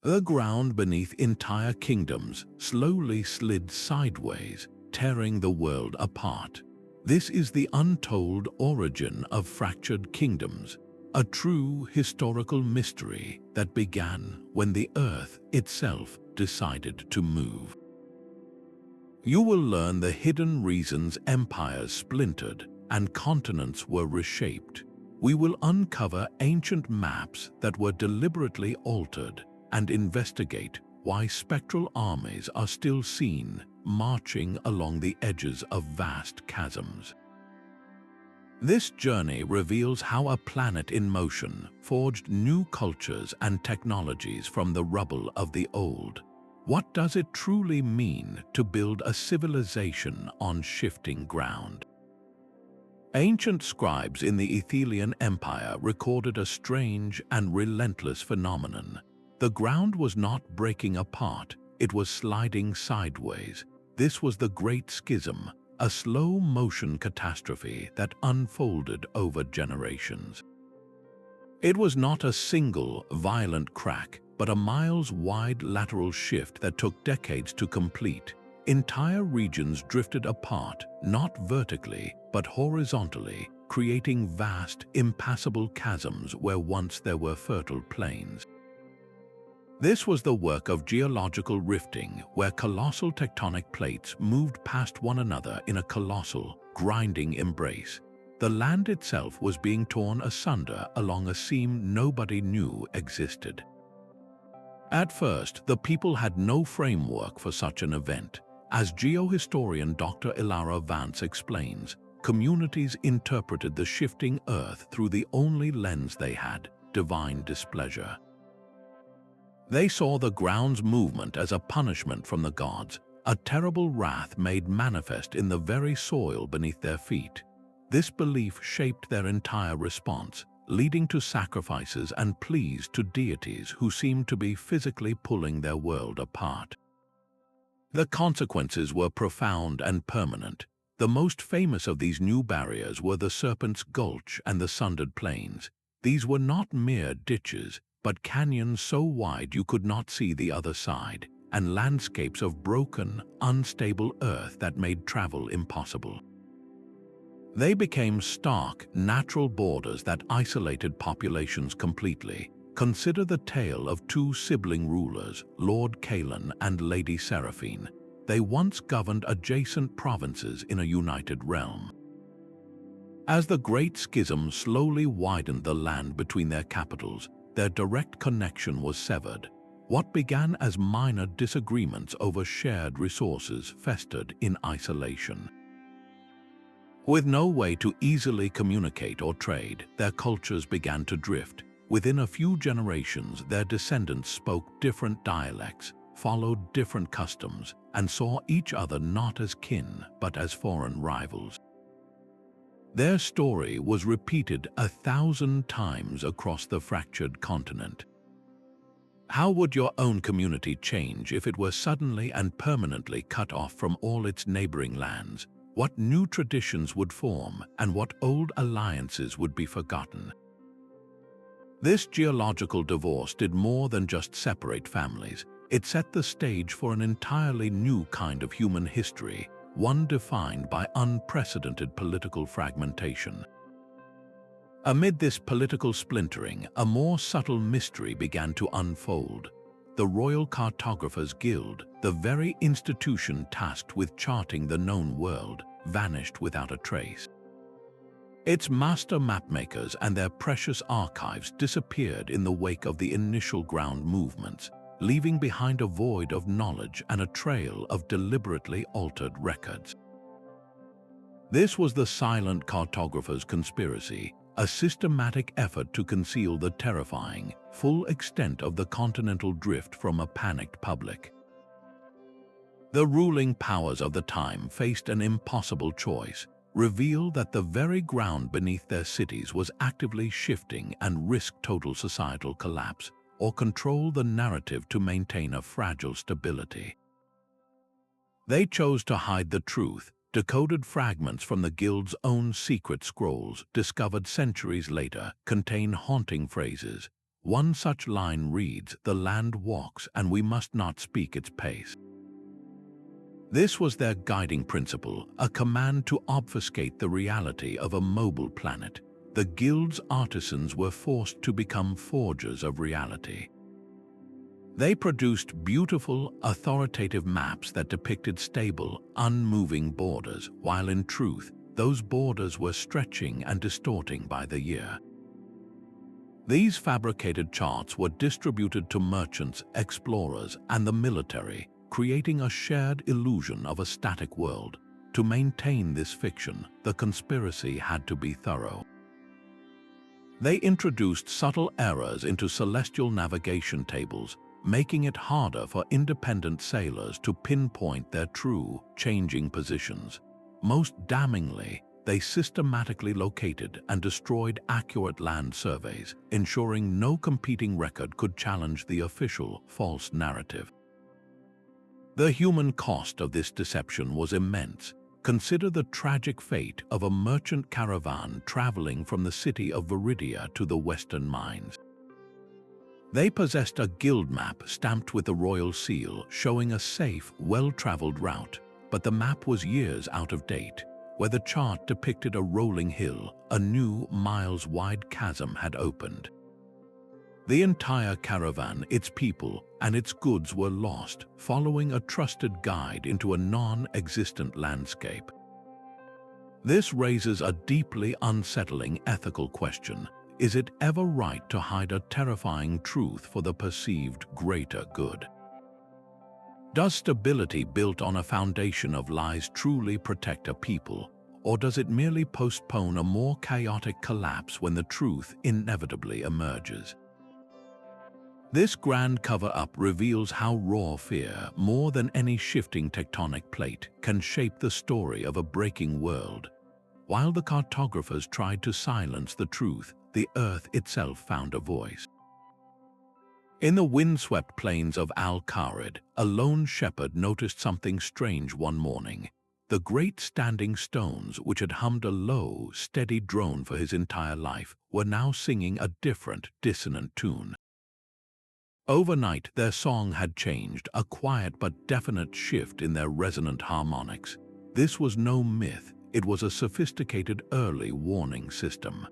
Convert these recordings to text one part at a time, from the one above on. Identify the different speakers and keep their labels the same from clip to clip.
Speaker 1: The ground beneath entire kingdoms slowly slid sideways, tearing the world apart. This is the untold origin of fractured kingdoms, a true historical mystery that began when the Earth itself decided to move. You will learn the hidden reasons empires splintered and continents were reshaped. We will uncover ancient maps that were deliberately altered and investigate why spectral armies are still seen marching along the edges of vast chasms. This journey reveals how a planet in motion forged new cultures and technologies from the rubble of the old. What does it truly mean to build a civilization on shifting ground? Ancient scribes in the Athenian Empire recorded a strange and relentless phenomenon. The ground was not breaking apart, it was sliding sideways. This was the Great Schism, a slow-motion catastrophe that unfolded over generations. It was not a single, violent crack, but a miles-wide lateral shift that took decades to complete. Entire regions drifted apart, not vertically, but horizontally, creating vast, impassable chasms where once there were fertile plains. This was the work of geological rifting, where colossal tectonic plates moved past one another in a colossal, grinding embrace. The land itself was being torn asunder along a seam nobody knew existed. At first, the people had no framework for such an event. As geohistorian Dr. Elara Vance explains, communities interpreted the shifting earth through the only lens they had: divine displeasure. They saw the ground's movement as a punishment from the gods, a terrible wrath made manifest in the very soil beneath their feet. This belief shaped their entire response, leading to sacrifices and pleas to deities who seemed to be physically pulling their world apart. The consequences were profound and permanent. The most famous of these new barriers were the Serpent's Gulch and the Sundered plains. These were not mere ditches, but canyons so wide you could not see the other side, and landscapes of broken, unstable earth that made travel impossible. They became stark, natural borders that isolated populations completely. Consider the tale of two sibling rulers, Lord Kalan and Lady Seraphine. They once governed adjacent provinces in a united realm. As the Great Schism slowly widened the land between their capitals, their direct connection was severed. What began as minor disagreements over shared resources festered in isolation. With no way to easily communicate or trade, their cultures began to drift. Within a few generations, their descendants spoke different dialects, followed different customs, and saw each other not as kin, but as foreign rivals. Their story was repeated 1,000 times across the fractured continent. How would your own community change if it were suddenly and permanently cut off from all its neighboring lands? What new traditions would form, and what old alliances would be forgotten? This geological divorce did more than just separate families. It set the stage for an entirely new kind of human history, one defined by unprecedented political fragmentation. Amid this political splintering, a more subtle mystery began to unfold. The Royal Cartographers Guild, the very institution tasked with charting the known world, vanished without a trace. Its master mapmakers and their precious archives disappeared in the wake of the initial ground movements, leaving behind a void of knowledge and a trail of deliberately altered records. This was the silent cartographers' conspiracy, a systematic effort to conceal the terrifying, full extent of the continental drift from a panicked public. The ruling powers of the time faced an impossible choice: reveal that the very ground beneath their cities was actively shifting and risk total societal collapse, or control the narrative to maintain a fragile stability. They chose to hide the truth. Decoded fragments from the Guild's own secret scrolls, discovered centuries later, contain haunting phrases. One such line reads, "The land walks, and we must not speak its pace." This was their guiding principle, a command to obfuscate the reality of a mobile planet. The guild's artisans were forced to become forgers of reality. They produced beautiful, authoritative maps that depicted stable, unmoving borders, while in truth, those borders were stretching and distorting by the year. These fabricated charts were distributed to merchants, explorers, and the military, creating a shared illusion of a static world. To maintain this fiction, the conspiracy had to be thorough. They introduced subtle errors into celestial navigation tables, making it harder for independent sailors to pinpoint their true, changing positions. Most damningly, they systematically located and destroyed accurate land surveys, ensuring no competing record could challenge the official, false narrative. The human cost of this deception was immense. Consider the tragic fate of a merchant caravan traveling from the city of Veridia to the western mines. They possessed a guild map stamped with the royal seal, showing a safe, well-traveled route, but the map was years out of date. Where the chart depicted a rolling hill, a new, miles-wide chasm had opened. The entire caravan, its people, and its goods were lost, following a trusted guide into a non-existent landscape. This raises a deeply unsettling ethical question. Is it ever right to hide a terrifying truth for the perceived greater good? Does stability built on a foundation of lies truly protect a people, or does it merely postpone a more chaotic collapse when the truth inevitably emerges? This grand cover-up reveals how raw fear, more than any shifting tectonic plate, can shape the story of a breaking world. While the cartographers tried to silence the truth, the Earth itself found a voice. In the windswept plains of Al-Kharid, a lone shepherd noticed something strange one morning. The great standing stones, which had hummed a low, steady drone for his entire life, were now singing a different, dissonant tune. Overnight, their song had changed, a quiet but definite shift in their resonant harmonics. This was no myth, it was a sophisticated early warning system.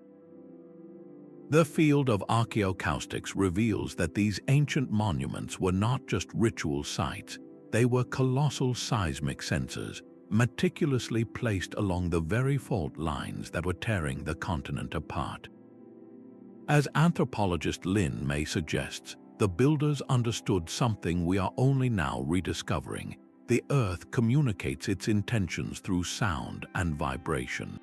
Speaker 1: The field of archaeoacoustics reveals that these ancient monuments were not just ritual sites, they were colossal seismic sensors, meticulously placed along the very fault lines that were tearing the continent apart. As anthropologist Lin May suggests, the builders understood something we are only now rediscovering. The Earth communicates its intentions through sound and vibration.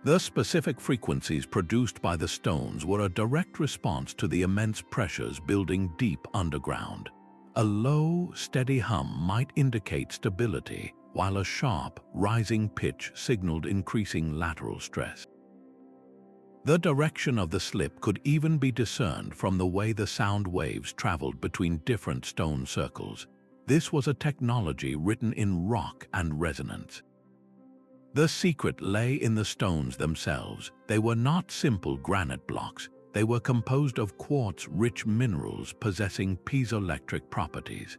Speaker 1: The specific frequencies produced by the stones were a direct response to the immense pressures building deep underground. A low, steady hum might indicate stability, while a sharp, rising pitch signaled increasing lateral stress. The direction of the slip could even be discerned from the way the sound waves traveled between different stone circles. This was a technology written in rock and resonance. The secret lay in the stones themselves. They were not simple granite blocks. They were composed of quartz-rich minerals possessing piezoelectric properties.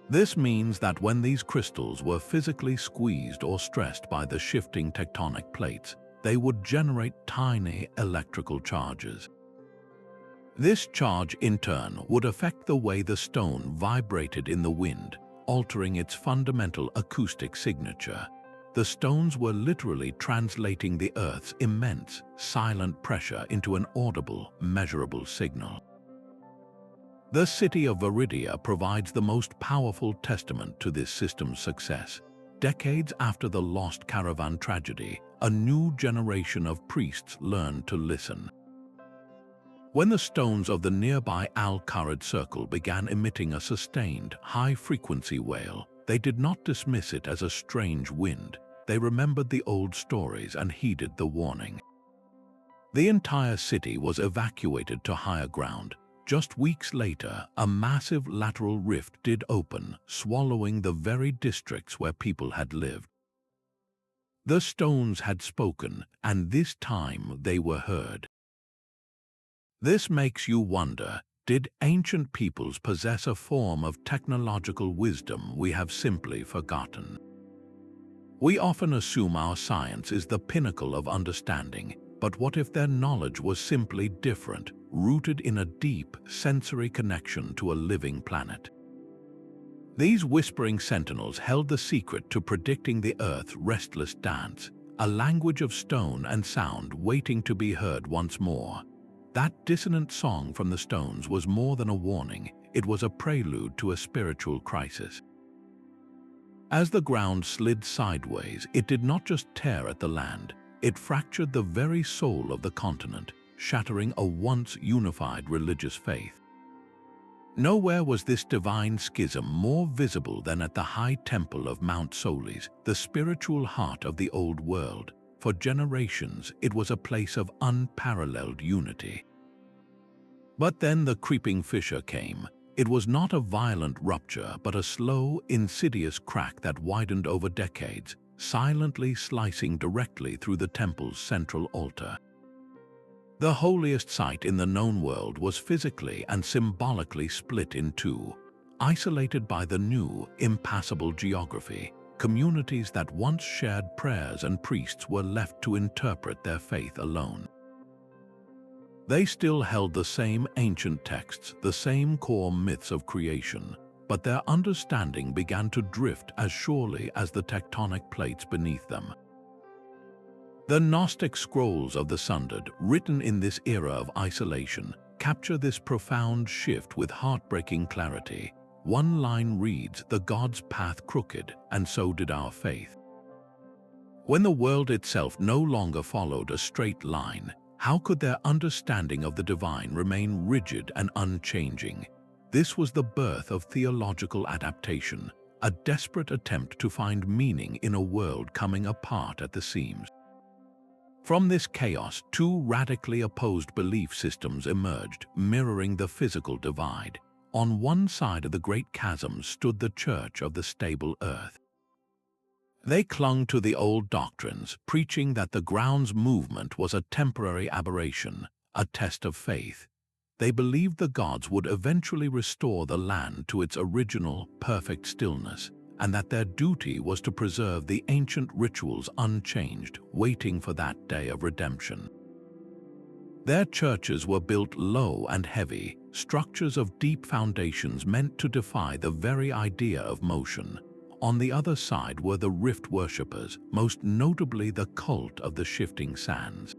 Speaker 1: This means that when these crystals were physically squeezed or stressed by the shifting tectonic plates, they would generate tiny electrical charges. This charge, in turn, would affect the way the stone vibrated in the wind, altering its fundamental acoustic signature. The stones were literally translating the Earth's immense, silent pressure into an audible, measurable signal. The city of Veridia provides the most powerful testament to this system's success. Decades after the lost caravan tragedy, a new generation of priests learned to listen. When the stones of the nearby Al-Kharid circle began emitting a sustained, high-frequency wail, they did not dismiss it as a strange wind. They remembered the old stories and heeded the warning. The entire city was evacuated to higher ground. Just weeks later, a massive lateral rift did open, swallowing the very districts where people had lived. The stones had spoken, and this time they were heard. This makes you wonder, did ancient peoples possess a form of technological wisdom we have simply forgotten? We often assume our science is the pinnacle of understanding, but what if their knowledge was simply different, rooted in a deep, sensory connection to a living planet? These whispering sentinels held the secret to predicting the Earth's restless dance, a language of stone and sound waiting to be heard once more. That dissonant song from the stones was more than a warning, it was a prelude to a spiritual crisis. As the ground slid sideways, it did not just tear at the land, it fractured the very soul of the continent, shattering a once unified religious faith. Nowhere was this divine schism more visible than at the high temple of Mount Solis, the spiritual heart of the old world. For generations, it was a place of unparalleled unity. But then the creeping fissure came. It was not a violent rupture, but a slow, insidious crack that widened over decades, silently slicing directly through the temple's central altar. The holiest site in the known world was physically and symbolically split in two, isolated by the new, impassable geography. Communities that once shared prayers and priests were left to interpret their faith alone. They still held the same ancient texts, the same core myths of creation, but their understanding began to drift as surely as the tectonic plates beneath them. The Gnostic scrolls of the Sundered, written in this era of isolation, capture this profound shift with heartbreaking clarity. One line reads, "The God's path crooked, and so did our faith." When the world itself no longer followed a straight line, how could their understanding of the divine remain rigid and unchanging? This was the birth of theological adaptation, a desperate attempt to find meaning in a world coming apart at the seams. From this chaos, two radically opposed belief systems emerged, mirroring the physical divide. On one side of the Great Chasm stood the Church of the Stable Earth. They clung to the old doctrines, preaching that the ground's movement was a temporary aberration, a test of faith. They believed the gods would eventually restore the land to its original, perfect stillness, and that their duty was to preserve the ancient rituals unchanged, waiting for that day of redemption. Their churches were built low and heavy, structures of deep foundations meant to defy the very idea of motion. On the other side were the rift worshippers, most notably the cult of the shifting sands.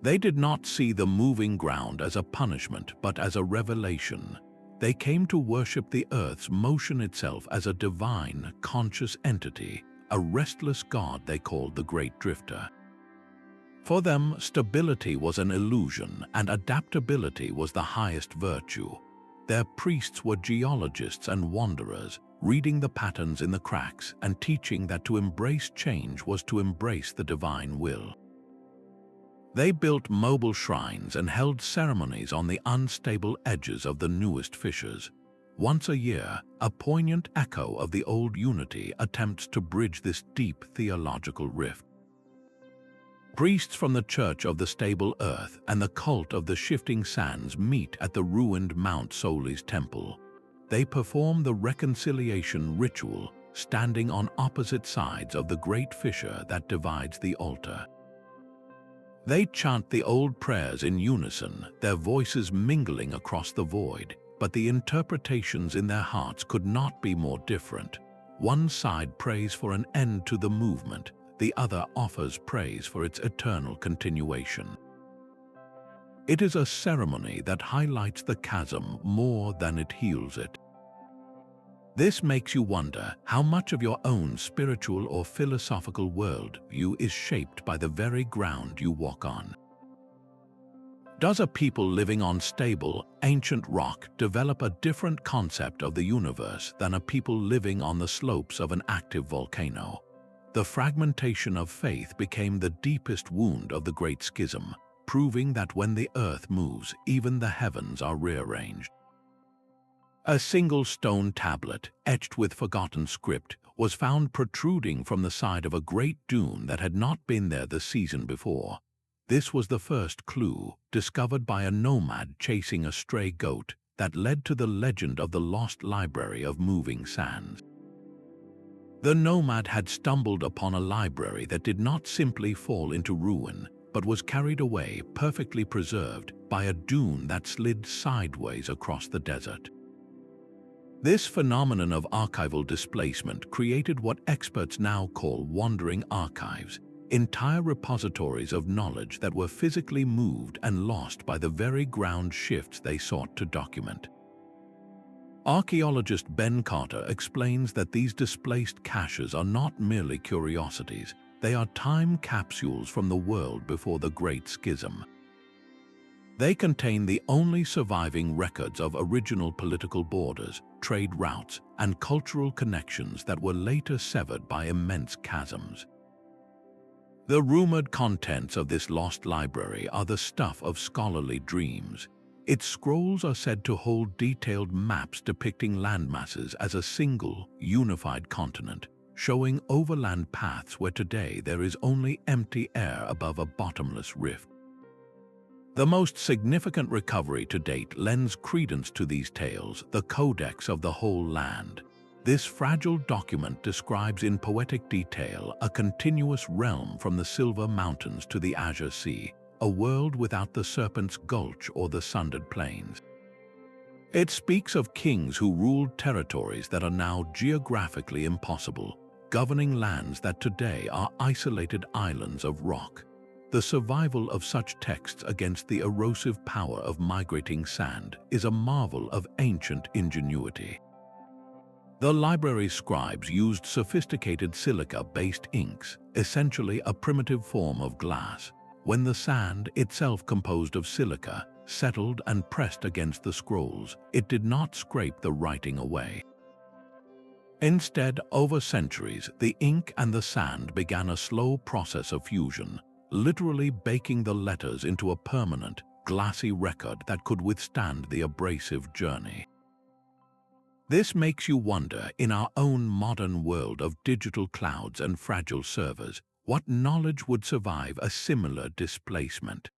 Speaker 1: They did not see the moving ground as a punishment, but as a revelation. They came to worship the Earth's motion itself as a divine, conscious entity, a restless god they called the Great Drifter. For them, stability was an illusion, and adaptability was the highest virtue. Their priests were geologists and wanderers, reading the patterns in the cracks and teaching that to embrace change was to embrace the divine will. They built mobile shrines and held ceremonies on the unstable edges of the newest fissures. Once a year, a poignant echo of the old unity attempts to bridge this deep theological rift. Priests from the Church of the Stable Earth and the cult of the shifting sands meet at the ruined Mount Solis temple. They perform the reconciliation ritual, standing on opposite sides of the great fissure that divides the altar. They chant the old prayers in unison, their voices mingling across the void, but the interpretations in their hearts could not be more different. One side prays for an end to the movement, the other offers praise for its eternal continuation. It is a ceremony that highlights the chasm more than it heals it. This makes you wonder how much of your own spiritual or philosophical worldview is shaped by the very ground you walk on. Does a people living on stable, ancient rock develop a different concept of the universe than a people living on the slopes of an active volcano? The fragmentation of faith became the deepest wound of the Great Schism, proving that when the earth moves, even the heavens are rearranged. A single stone tablet, etched with forgotten script, was found protruding from the side of a great dune that had not been there the season before. This was the first clue, discovered by a nomad chasing a stray goat, that led to the legend of the lost library of moving sands. The nomad had stumbled upon a library that did not simply fall into ruin, but was carried away, perfectly preserved, by a dune that slid sideways across the desert. This phenomenon of archival displacement created what experts now call wandering archives, entire repositories of knowledge that were physically moved and lost by the very ground shifts they sought to document. Archaeologist Ben Carter explains that these displaced caches are not merely curiosities, they are time capsules from the world before the Great Schism. They contain the only surviving records of original political borders, trade routes, and cultural connections that were later severed by immense chasms. The rumored contents of this lost library are the stuff of scholarly dreams. Its scrolls are said to hold detailed maps depicting landmasses as a single, unified continent, showing overland paths where today there is only empty air above a bottomless rift. The most significant recovery to date lends credence to these tales, the Codex of the whole land. This fragile document describes in poetic detail a continuous realm from the Silver Mountains to the Azure Sea, a world without the Serpent's Gulch or the Sundered Plains. It speaks of kings who ruled territories that are now geographically impossible, governing lands that today are isolated islands of rock. The survival of such texts against the erosive power of migrating sand is a marvel of ancient ingenuity. The library's scribes used sophisticated silica-based inks, essentially a primitive form of glass. When the sand, itself composed of silica, settled and pressed against the scrolls, it did not scrape the writing away. Instead, over centuries, the ink and the sand began a slow process of fusion, literally baking the letters into a permanent, glassy record that could withstand the abrasive journey. This makes you wonder, in our own modern world of digital clouds and fragile servers, what knowledge would survive a similar displacement?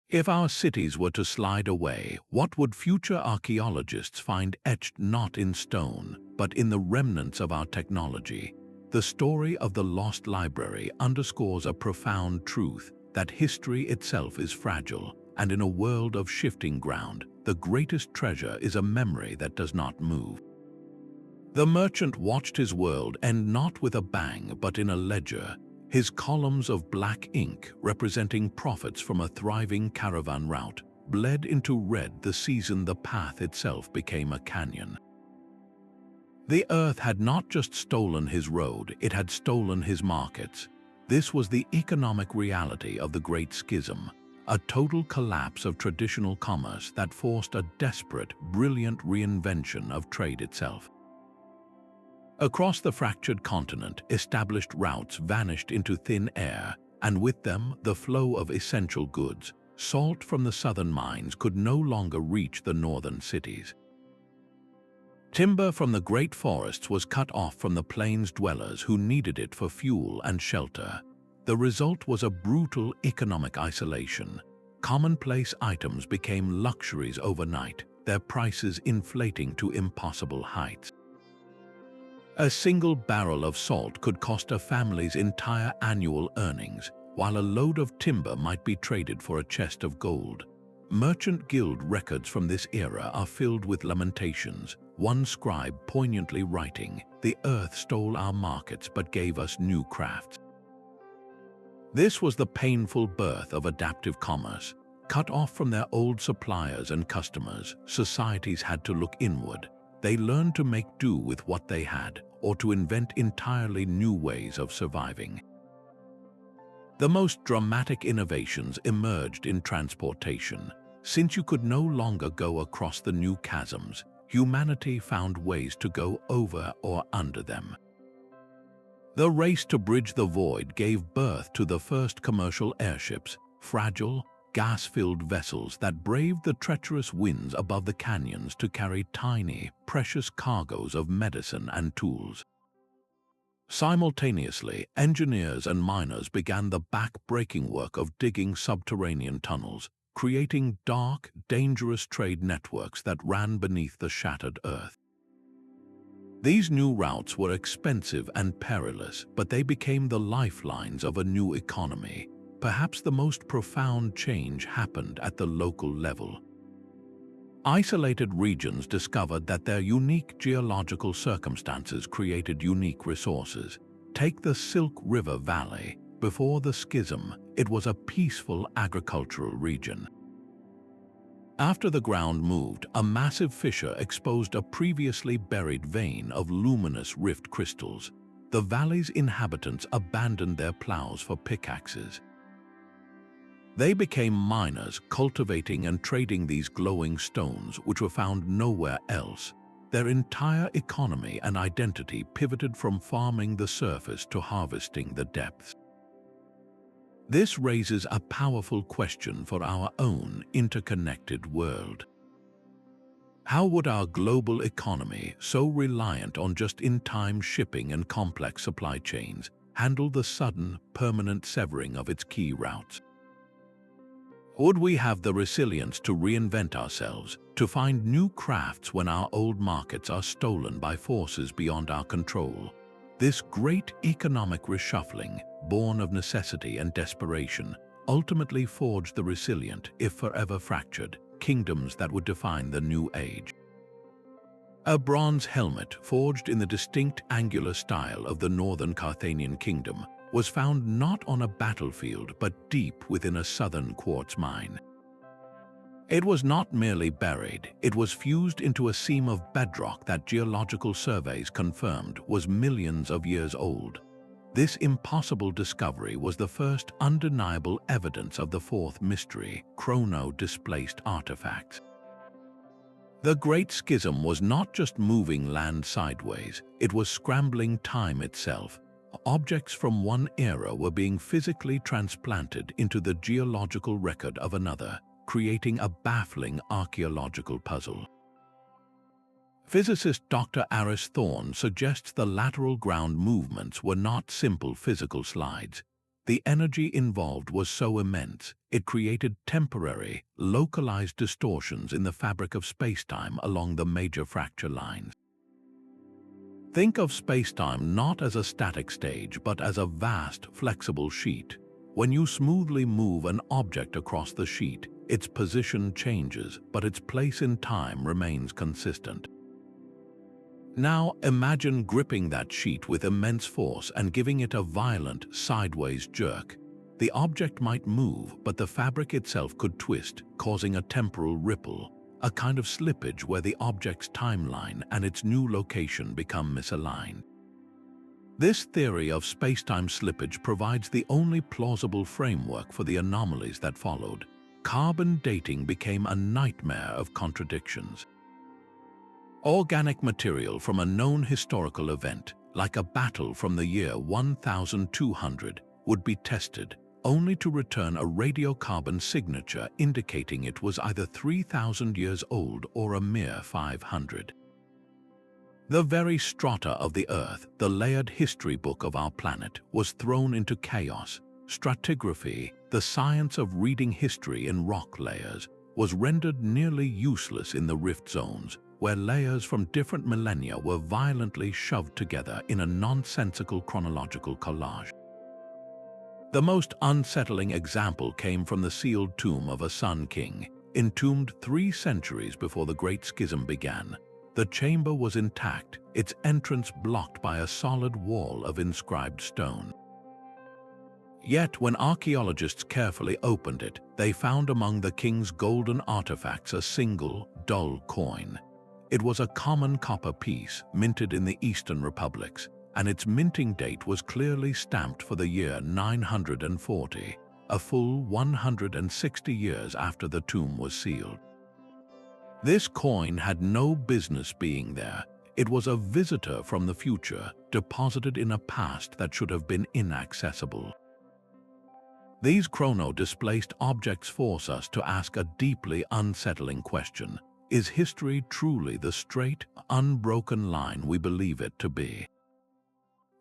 Speaker 1: If our cities were to slide away, what would future archaeologists find etched not in stone, but in the remnants of our technology? The story of the lost library underscores a profound truth, that history itself is fragile, and in a world of shifting ground, the greatest treasure is a memory that does not move. The merchant watched his world end not with a bang but in a ledger, his columns of black ink representing profits from a thriving caravan route, bled into red the season the path itself became a canyon. The earth had not just stolen his road, it had stolen his markets. This was the economic reality of the Great Schism, a total collapse of traditional commerce that forced a desperate, brilliant reinvention of trade itself. Across the fractured continent, established routes vanished into thin air, and with them the flow of essential goods. Salt from the southern mines could no longer reach the northern cities. Timber from the great forests was cut off from the plains dwellers who needed it for fuel and shelter. The result was a brutal economic isolation. Commonplace items became luxuries overnight, their prices inflating to impossible heights. A single barrel of salt could cost a family's entire annual earnings, while a load of timber might be traded for a chest of gold. Merchant guild records from this era are filled with lamentations, one scribe poignantly writing, "The earth stole our markets but gave us new crafts." This was the painful birth of adaptive commerce. Cut off from their old suppliers and customers, societies had to look inward. They learned to make do with what they had, or to invent entirely new ways of surviving. The most dramatic innovations emerged in transportation. Since you could no longer go across the new chasms, humanity found ways to go over or under them. The race to bridge the void gave birth to the first commercial airships, fragile, gas-filled vessels that braved the treacherous winds above the canyons to carry tiny, precious cargoes of medicine and tools. Simultaneously, engineers and miners began the back-breaking work of digging subterranean tunnels, creating dark, dangerous trade networks that ran beneath the shattered earth. These new routes were expensive and perilous, but they became the lifelines of a new economy. Perhaps the most profound change happened at the local level. Isolated regions discovered that their unique geological circumstances created unique resources. Take the Silk River Valley. Before the schism, it was a peaceful agricultural region. After the ground moved, a massive fissure exposed a previously buried vein of luminous rift crystals. The valley's inhabitants abandoned their plows for pickaxes. They became miners, cultivating and trading these glowing stones which were found nowhere else. Their entire economy and identity pivoted from farming the surface to harvesting the depths. This raises a powerful question for our own interconnected world. How would our global economy, so reliant on just-in-time shipping and complex supply chains, handle the sudden, permanent severing of its key routes? Would we have the resilience to reinvent ourselves, to find new crafts when our old markets are stolen by forces beyond our control? This great economic reshuffling, born of necessity and desperation, ultimately forged the resilient, if forever fractured, kingdoms that would define the new age. A bronze helmet, forged in the distinct angular style of the northern Carthaginian kingdom, was found not on a battlefield but deep within a southern quartz mine. It was not merely buried, it was fused into a seam of bedrock that geological surveys confirmed was millions of years old. This impossible discovery was the first undeniable evidence of the fourth mystery, Chrono-Displaced Artifacts. The Great Schism was not just moving land sideways, it was scrambling time itself. Objects from one era were being physically transplanted into the geological record of another, creating a baffling archaeological puzzle. Physicist Dr. Aris Thorne suggests the lateral ground movements were not simple physical slides. The energy involved was so immense, it created temporary, localized distortions in the fabric of spacetime along the major fracture lines. Think of spacetime not as a static stage, but as a vast, flexible sheet. When you smoothly move an object across the sheet, its position changes, but its place in time remains consistent. Now imagine gripping that sheet with immense force and giving it a violent, sideways jerk. The object might move, but the fabric itself could twist, causing a temporal ripple, a kind of slippage where the object's timeline and its new location become misaligned. This theory of spacetime slippage provides the only plausible framework for the anomalies that followed. Carbon dating became a nightmare of contradictions. Organic material from a known historical event, like a battle from the year 1200, would be tested, only to return a radiocarbon signature indicating it was either 3,000 years old or a mere 500. The very strata of the Earth, the layered history book of our planet, was thrown into chaos. Stratigraphy, the science of reading history in rock layers, was rendered nearly useless in the rift zones, where layers from different millennia were violently shoved together in a nonsensical chronological collage. The most unsettling example came from the sealed tomb of a Sun King, entombed 3 centuries before the Great Schism began. The chamber was intact, its entrance blocked by a solid wall of inscribed stone. Yet when archaeologists carefully opened it, they found among the king's golden artifacts a single, dull coin. It was a common copper piece, minted in the Eastern republics, and its minting date was clearly stamped for the year 940, a full 160 years after the tomb was sealed. This coin had no business being there. It was a visitor from the future, deposited in a past that should have been inaccessible. These chrono-displaced objects force us to ask a deeply unsettling question. Is history truly the straight, unbroken line we believe it to be?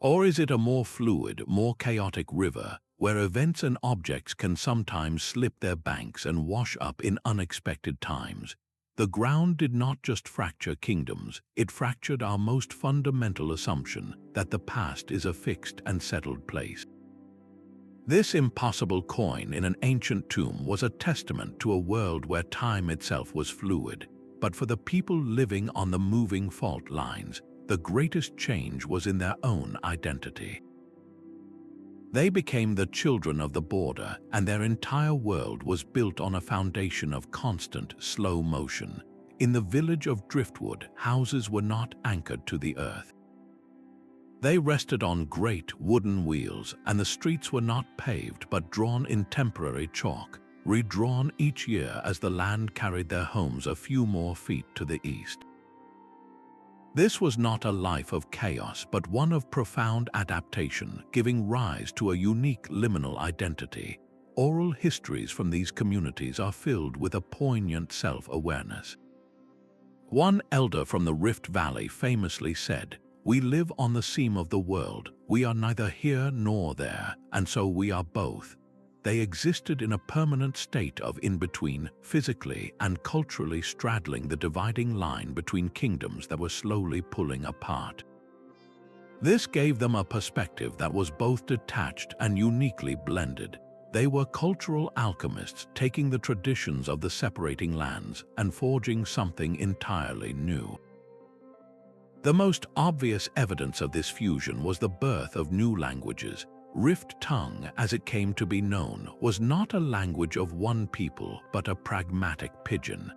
Speaker 1: Or is it a more fluid, more chaotic river, where events and objects can sometimes slip their banks and wash up in unexpected times? The ground did not just fracture kingdoms, it fractured our most fundamental assumption that the past is a fixed and settled place. This impossible coin in an ancient tomb was a testament to a world where time itself was fluid, but for the people living on the moving fault lines, the greatest change was in their own identity. They became the children of the border, and their entire world was built on a foundation of constant, slow motion. In the village of Driftwood, houses were not anchored to the earth. They rested on great wooden wheels, and the streets were not paved but drawn in temporary chalk, redrawn each year as the land carried their homes a few more feet to the east. This was not a life of chaos, but one of profound adaptation, giving rise to a unique liminal identity. Oral histories from these communities are filled with a poignant self-awareness. One elder from the Rift Valley famously said, "We live on the seam of the world. We are neither here nor there, and so we are both." They existed in a permanent state of in-between, physically and culturally straddling the dividing line between kingdoms that were slowly pulling apart. This gave them a perspective that was both detached and uniquely blended. They were cultural alchemists, taking the traditions of the separating lands and forging something entirely new. The most obvious evidence of this fusion was the birth of new languages. Rift tongue, as it came to be known, was not a language of one people, but a pragmatic pidgin.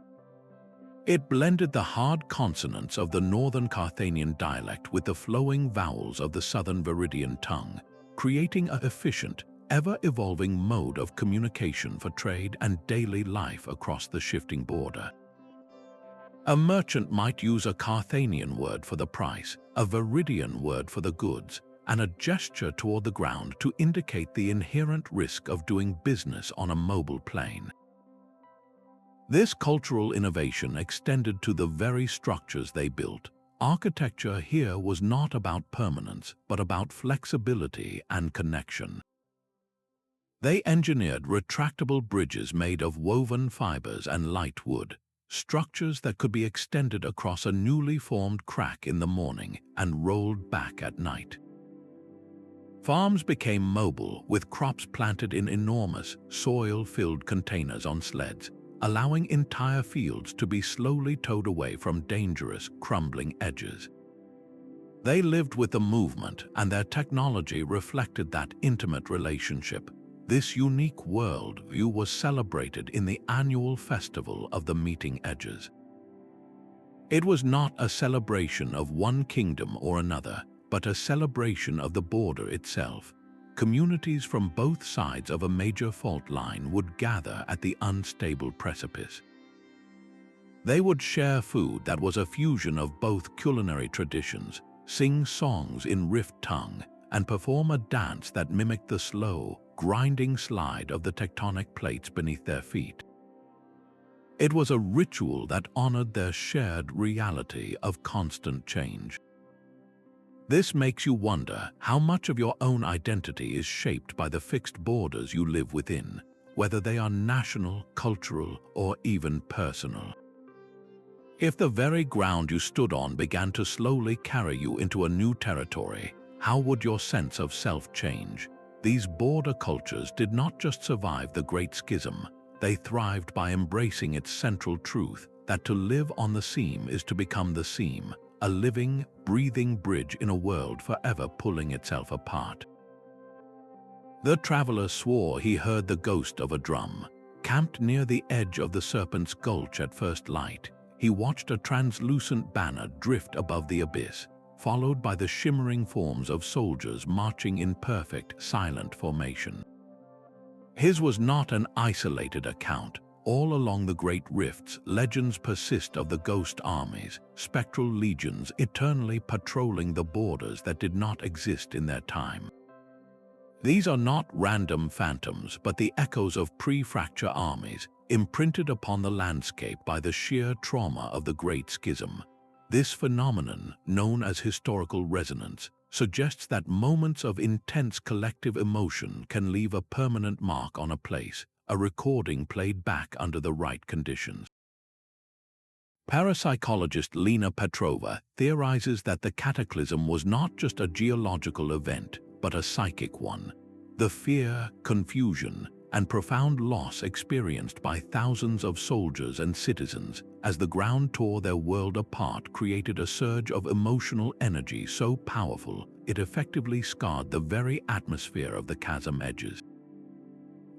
Speaker 1: It blended the hard consonants of the northern Carthaginian dialect with the flowing vowels of the southern Veridian tongue, creating an efficient, ever-evolving mode of communication for trade and daily life across the shifting border. A merchant might use a Carthaginian word for the price, a Veridian word for the goods, and a gesture toward the ground to indicate the inherent risk of doing business on a mobile plane. This cultural innovation extended to the very structures they built. Architecture here was not about permanence, but about flexibility and connection. They engineered retractable bridges made of woven fibers and light wood, structures that could be extended across a newly formed crack in the morning and rolled back at night. Farms became mobile, with crops planted in enormous, soil-filled containers on sleds, allowing entire fields to be slowly towed away from dangerous, crumbling edges. They lived with the movement, and their technology reflected that intimate relationship. This unique world view was celebrated in the annual festival of the meeting edges. It was not a celebration of one kingdom or another, but a celebration of the border itself. Communities from both sides of a major fault line would gather at the unstable precipice. They would share food that was a fusion of both culinary traditions, sing songs in Rift tongue, and perform a dance that mimicked the slow, grinding slide of the tectonic plates beneath their feet. It was a ritual that honored their shared reality of constant change. This makes you wonder how much of your own identity is shaped by the fixed borders you live within, whether they are national, cultural, or even personal. If the very ground you stood on began to slowly carry you into a new territory, how would your sense of self change? These border cultures did not just survive the Great Schism, they thrived by embracing its central truth that to live on the seam is to become the seam, a living, breathing bridge in a world forever pulling itself apart. The traveler swore he heard the ghost of a drum. Camped near the edge of the Serpent's Gulch at first light, he watched a translucent banner drift above the abyss, followed by the shimmering forms of soldiers marching in perfect, silent formation. His was not an isolated account. All along the Great Rifts, legends persist of the ghost armies, spectral legions eternally patrolling the borders that did not exist in their time. These are not random phantoms, but the echoes of pre-fracture armies, imprinted upon the landscape by the sheer trauma of the Great Schism. This phenomenon, known as historical resonance, suggests that moments of intense collective emotion can leave a permanent mark on a place, a recording played back under the right conditions. Parapsychologist Lena Petrova theorizes that the cataclysm was not just a geological event, but a psychic one. The fear, confusion, and profound loss experienced by thousands of soldiers and citizens as the ground tore their world apart created a surge of emotional energy so powerful it effectively scarred the very atmosphere of the chasm edges.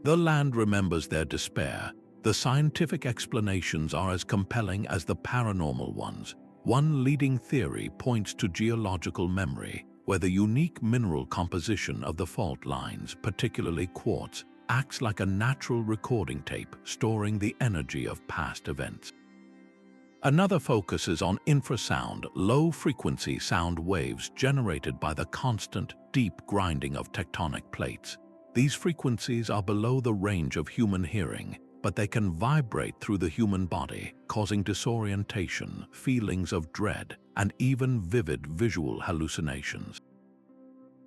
Speaker 1: The land remembers their despair. The scientific explanations are as compelling as the paranormal ones. One leading theory points to geological memory, where the unique mineral composition of the fault lines, particularly quartz, acts like a natural recording tape, storing the energy of past events. Another focuses on infrasound, low-frequency sound waves generated by the constant, deep grinding of tectonic plates. These frequencies are below the range of human hearing, but they can vibrate through the human body, causing disorientation, feelings of dread, and even vivid visual hallucinations.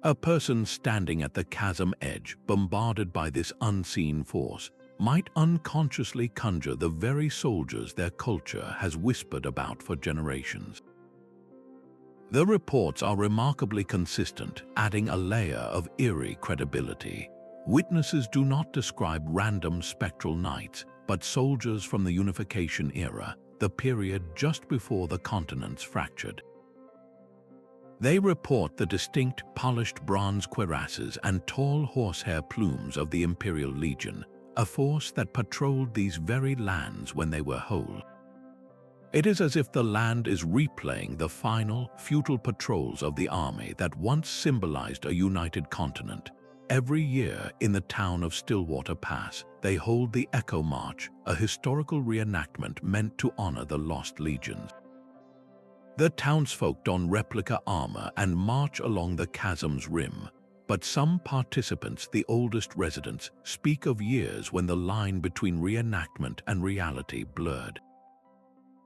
Speaker 1: A person standing at the chasm edge, bombarded by this unseen force, might unconsciously conjure the very soldiers their culture has whispered about for generations. The reports are remarkably consistent, adding a layer of eerie credibility. Witnesses do not describe random spectral nights, but soldiers from the Unification era, the period just before the continents fractured. They report the distinct polished bronze cuirasses and tall horsehair plumes of the Imperial Legion, a force that patrolled these very lands when they were whole. It is as if the land is replaying the final, futile patrols of the army that once symbolized a united continent. Every year in the town of Stillwater Pass, they hold the Echo March, a historical reenactment meant to honor the lost legions. The townsfolk don replica armor and march along the chasm's rim, but some participants, the oldest residents, speak of years when the line between reenactment and reality blurred.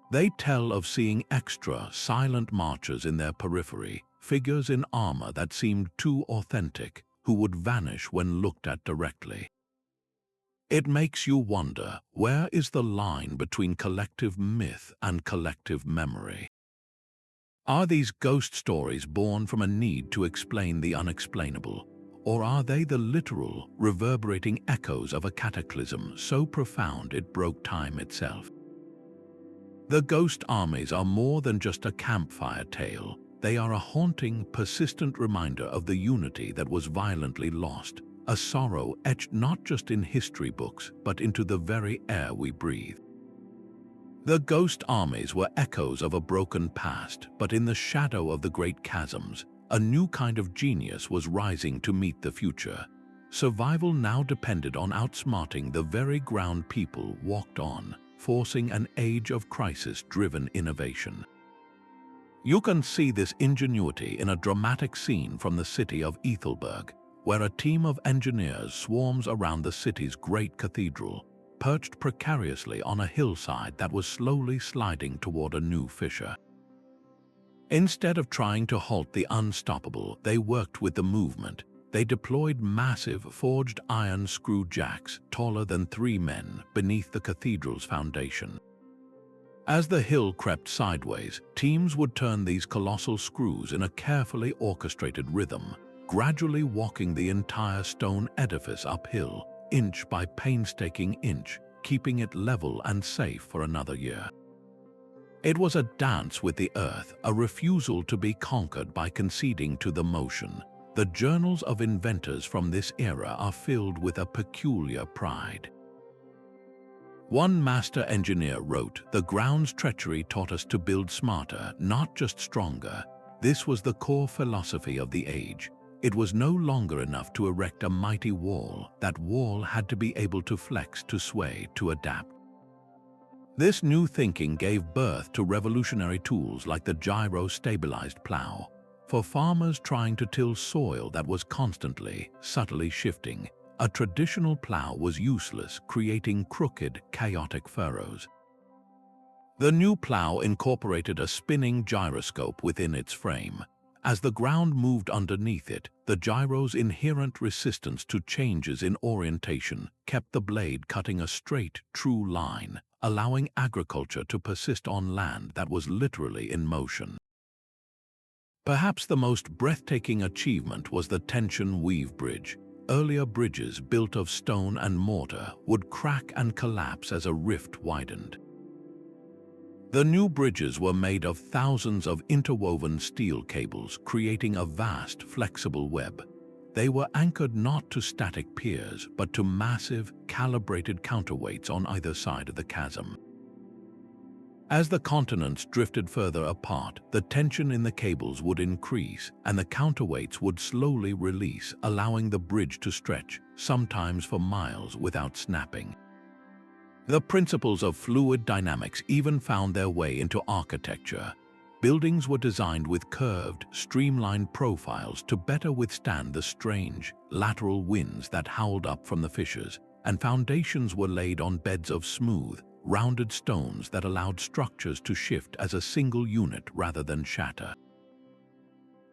Speaker 1: They tell of seeing extra, silent marchers in their periphery, figures in armor that seemed too authentic, who would vanish when looked at directly. It makes you wonder, where is the line between collective myth and collective memory? Are these ghost stories born from a need to explain the unexplainable, or are they the literal, reverberating echoes of a cataclysm so profound it broke time itself? The ghost armies are more than just a campfire tale. They are a haunting, persistent reminder of the unity that was violently lost, a sorrow etched not just in history books, but into the very air we breathe. The ghost armies were echoes of a broken past, but in the shadow of the great chasms, a new kind of genius was rising to meet the future. Survival now depended on outsmarting the very ground people walked on, forcing an age of crisis-driven innovation. You can see this ingenuity in a dramatic scene from the city of Ethelberg, where a team of engineers swarms around the city's great cathedral, perched precariously on a hillside that was slowly sliding toward a new fissure. Instead of trying to halt the unstoppable, they worked with the movement. They deployed massive forged iron screw jacks taller than 3 men beneath the cathedral's foundation. As the hill crept sideways, teams would turn these colossal screws in a carefully orchestrated rhythm, gradually walking the entire stone edifice uphill, inch by painstaking inch, keeping it level and safe for another year. It was a dance with the earth, a refusal to be conquered by conceding to the motion. The journals of inventors from this era are filled with a peculiar pride. One master engineer wrote, "The ground's treachery taught us to build smarter, not just stronger." This was the core philosophy of the age. It was no longer enough to erect a mighty wall. That wall had to be able to flex, to sway, to adapt. This new thinking gave birth to revolutionary tools like the Gyro-Stabilized Plow. For farmers trying to till soil that was constantly, subtly shifting, a traditional plow was useless, creating crooked, chaotic furrows. The new plow incorporated a spinning gyroscope within its frame, As the ground moved underneath it, the gyro's inherent resistance to changes in orientation kept the blade cutting a straight, true line, allowing agriculture to persist on land that was literally in motion. Perhaps the most breathtaking achievement was the tension weave bridge. Earlier bridges built of stone and mortar would crack and collapse as a rift widened. The new bridges were made of thousands of interwoven steel cables, creating a vast, flexible web. They were anchored not to static piers, but to massive, calibrated counterweights on either side of the chasm. As the continents drifted further apart, the tension in the cables would increase, and the counterweights would slowly release, allowing the bridge to stretch, sometimes for miles without snapping. The principles of fluid dynamics even found their way into architecture. Buildings were designed with curved, streamlined profiles to better withstand the strange, lateral winds that howled up from the fissures, and foundations were laid on beds of smooth, rounded stones that allowed structures to shift as a single unit rather than shatter.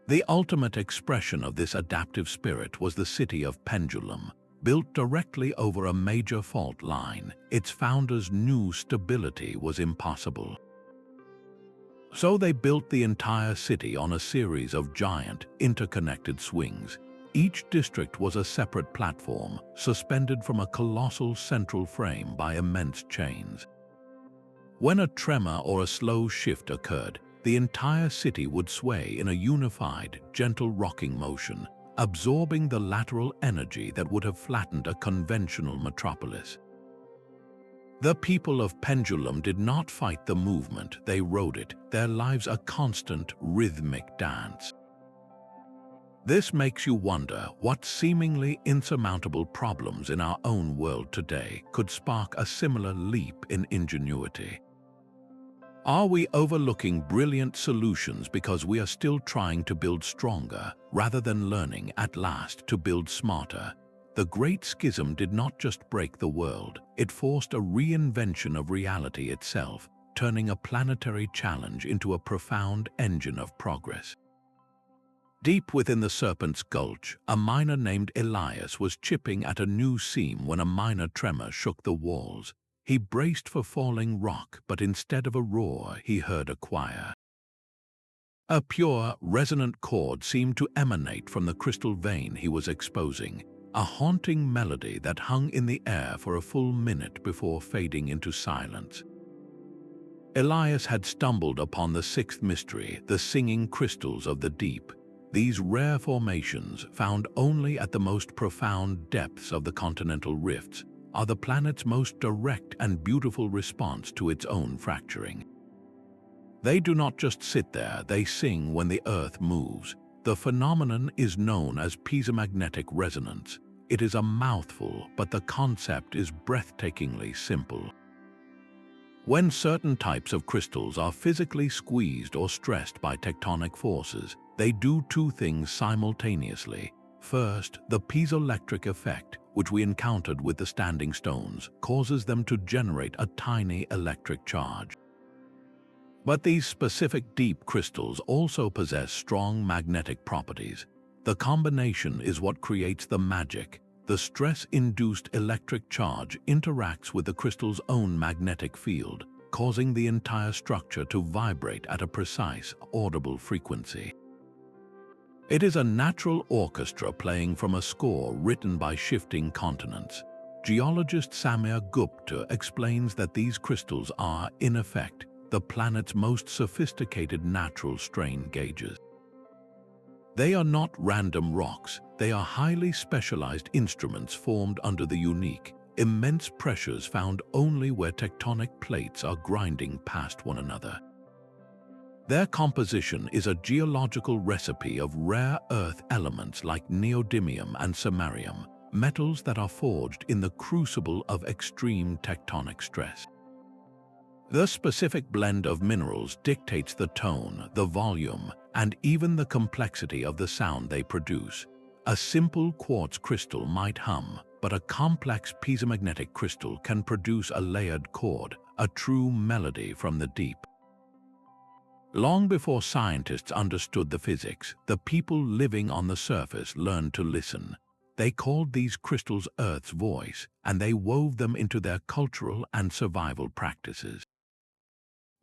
Speaker 1: The ultimate expression of this adaptive spirit was the city of Pendulum. Built directly over a major fault line, its founders knew stability was impossible. So they built the entire city on a series of giant, interconnected swings. Each district was a separate platform, suspended from a colossal central frame by immense chains. When a tremor or a slow shift occurred, the entire city would sway in a unified, gentle rocking motion, absorbing the lateral energy that would have flattened a conventional metropolis. The people of Pendulum did not fight the movement, they rode it, their lives a constant, rhythmic dance. This makes you wonder what seemingly insurmountable problems in our own world today could spark a similar leap in ingenuity. Are we overlooking brilliant solutions because we are still trying to build stronger, rather than learning at last to build smarter? The Great Schism did not just break the world, it forced a reinvention of reality itself, turning a planetary challenge into a profound engine of progress. Deep within the Serpent's Gulch, a miner named Elias was chipping at a new seam when a minor tremor shook the walls. He braced for falling rock, but instead of a roar, he heard a choir. A pure, resonant chord seemed to emanate from the crystal vein he was exposing, a haunting melody that hung in the air for a full minute before fading into silence. Elias had stumbled upon the sixth mystery, the singing crystals of the deep. These rare formations, found only at the most profound depths of the continental rifts, are the planet's most direct and beautiful response to its own fracturing. They do not just sit there, they sing when the Earth moves. The phenomenon is known as Piezomagnetic Resonance. It is a mouthful, but the concept is breathtakingly simple. When certain types of crystals are physically squeezed or stressed by tectonic forces, they do two things simultaneously. First, the piezoelectric effect, which we encountered with the standing stones, causes them to generate a tiny electric charge. But these specific deep crystals also possess strong magnetic properties. The combination is what creates the magic. The stress-induced electric charge interacts with the crystal's own magnetic field, causing the entire structure to vibrate at a precise, audible frequency. It is a natural orchestra playing from a score written by shifting continents. Geologist Samir Gupta explains that these crystals are, in effect, the planet's most sophisticated natural strain gauges. They are not random rocks, they are highly specialized instruments formed under the unique, immense pressures found only where tectonic plates are grinding past one another. Their composition is a geological recipe of rare earth elements like neodymium and samarium, metals that are forged in the crucible of extreme tectonic stress. The specific blend of minerals dictates the tone, the volume, and even the complexity of the sound they produce. A simple quartz crystal might hum, but a complex piezomagnetic crystal can produce a layered chord, a true melody from the deep. Long before scientists understood the physics, the people living on the surface learned to listen. They called these crystals Earth's voice, and they wove them into their cultural and survival practices.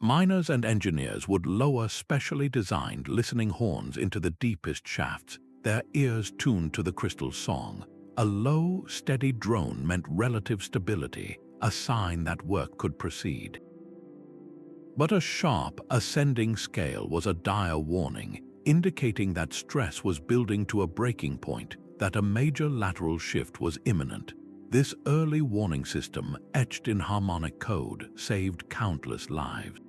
Speaker 1: Miners and engineers would lower specially designed listening horns into the deepest shafts, their ears tuned to the crystal's song. A low, steady drone meant relative stability, a sign that work could proceed. But a sharp, ascending scale was a dire warning, indicating that stress was building to a breaking point, that a major lateral shift was imminent. This early warning system, etched in harmonic code, saved countless lives.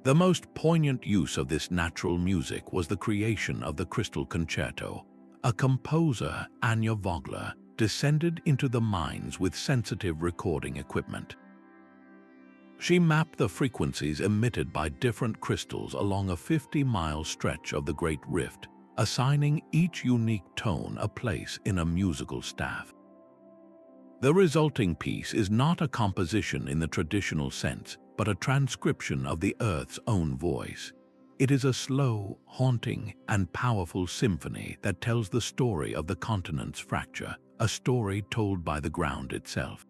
Speaker 1: The most poignant use of this natural music was the creation of the Crystal Concerto. A composer, Anya Vogler, descended into the mines with sensitive recording equipment. She mapped the frequencies emitted by different crystals along a 50-mile stretch of the Great Rift, assigning each unique tone a place in a musical staff. The resulting piece is not a composition in the traditional sense, but a transcription of the Earth's own voice. It is a slow, haunting, and powerful symphony that tells the story of the continent's fracture, a story told by the ground itself.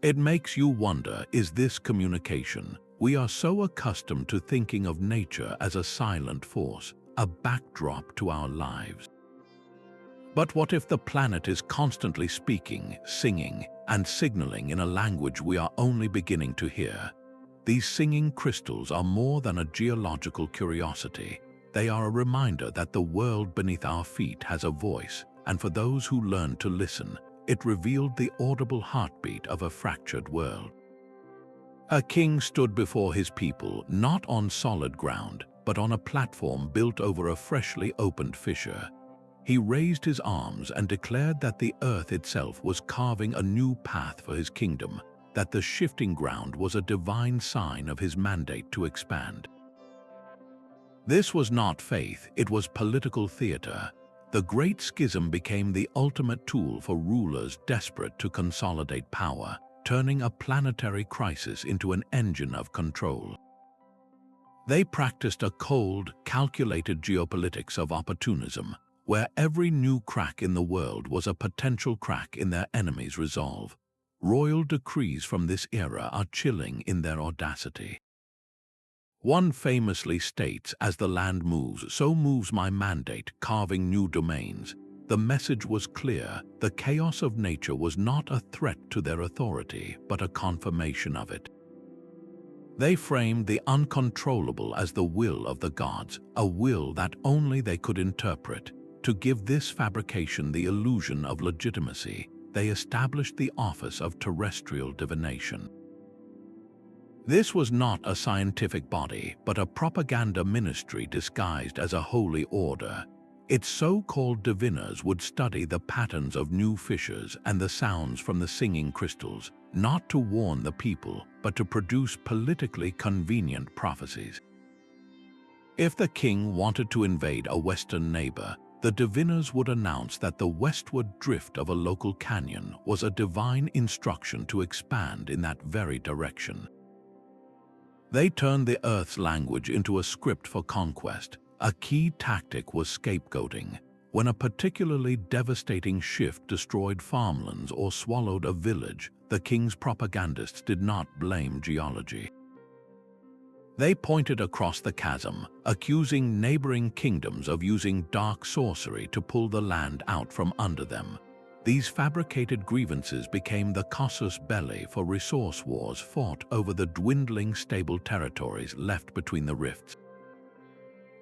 Speaker 1: It makes you wonder, is this communication? We are so accustomed to thinking of nature as a silent force, a backdrop to our lives. But what if the planet is constantly speaking, singing, and signaling in a language we are only beginning to hear? These singing crystals are more than a geological curiosity. They are a reminder that the world beneath our feet has a voice, and for those who learn to listen, it revealed the audible heartbeat of a fractured world. A king stood before his people, not on solid ground, but on a platform built over a freshly opened fissure. He raised his arms and declared that the earth itself was carving a new path for his kingdom, that the shifting ground was a divine sign of his mandate to expand. This was not faith, it was political theater. The Great Schism became the ultimate tool for rulers desperate to consolidate power, turning a planetary crisis into an engine of control. They practiced a cold, calculated geopolitics of opportunism, where every new crack in the world was a potential crack in their enemy's resolve. Royal decrees from this era are chilling in their audacity. One famously states, "As the land moves, so moves my mandate, carving new domains." The message was clear. The chaos of nature was not a threat to their authority, but a confirmation of it. They framed the uncontrollable as the will of the gods, a will that only they could interpret. To give this fabrication the illusion of legitimacy, they established the office of terrestrial divination. This was not a scientific body, but a propaganda ministry disguised as a holy order. Its so-called diviners would study the patterns of new fissures and the sounds from the singing crystals, not to warn the people, but to produce politically convenient prophecies. If the king wanted to invade a western neighbor, the diviners would announce that the westward drift of a local canyon was a divine instruction to expand in that very direction. They turned the Earth's language into a script for conquest. A key tactic was scapegoating. When a particularly devastating shift destroyed farmlands or swallowed a village, the king's propagandists did not blame geology. They pointed across the chasm, accusing neighboring kingdoms of using dark sorcery to pull the land out from under them. These fabricated grievances became the casus belli for resource wars fought over the dwindling stable territories left between the rifts.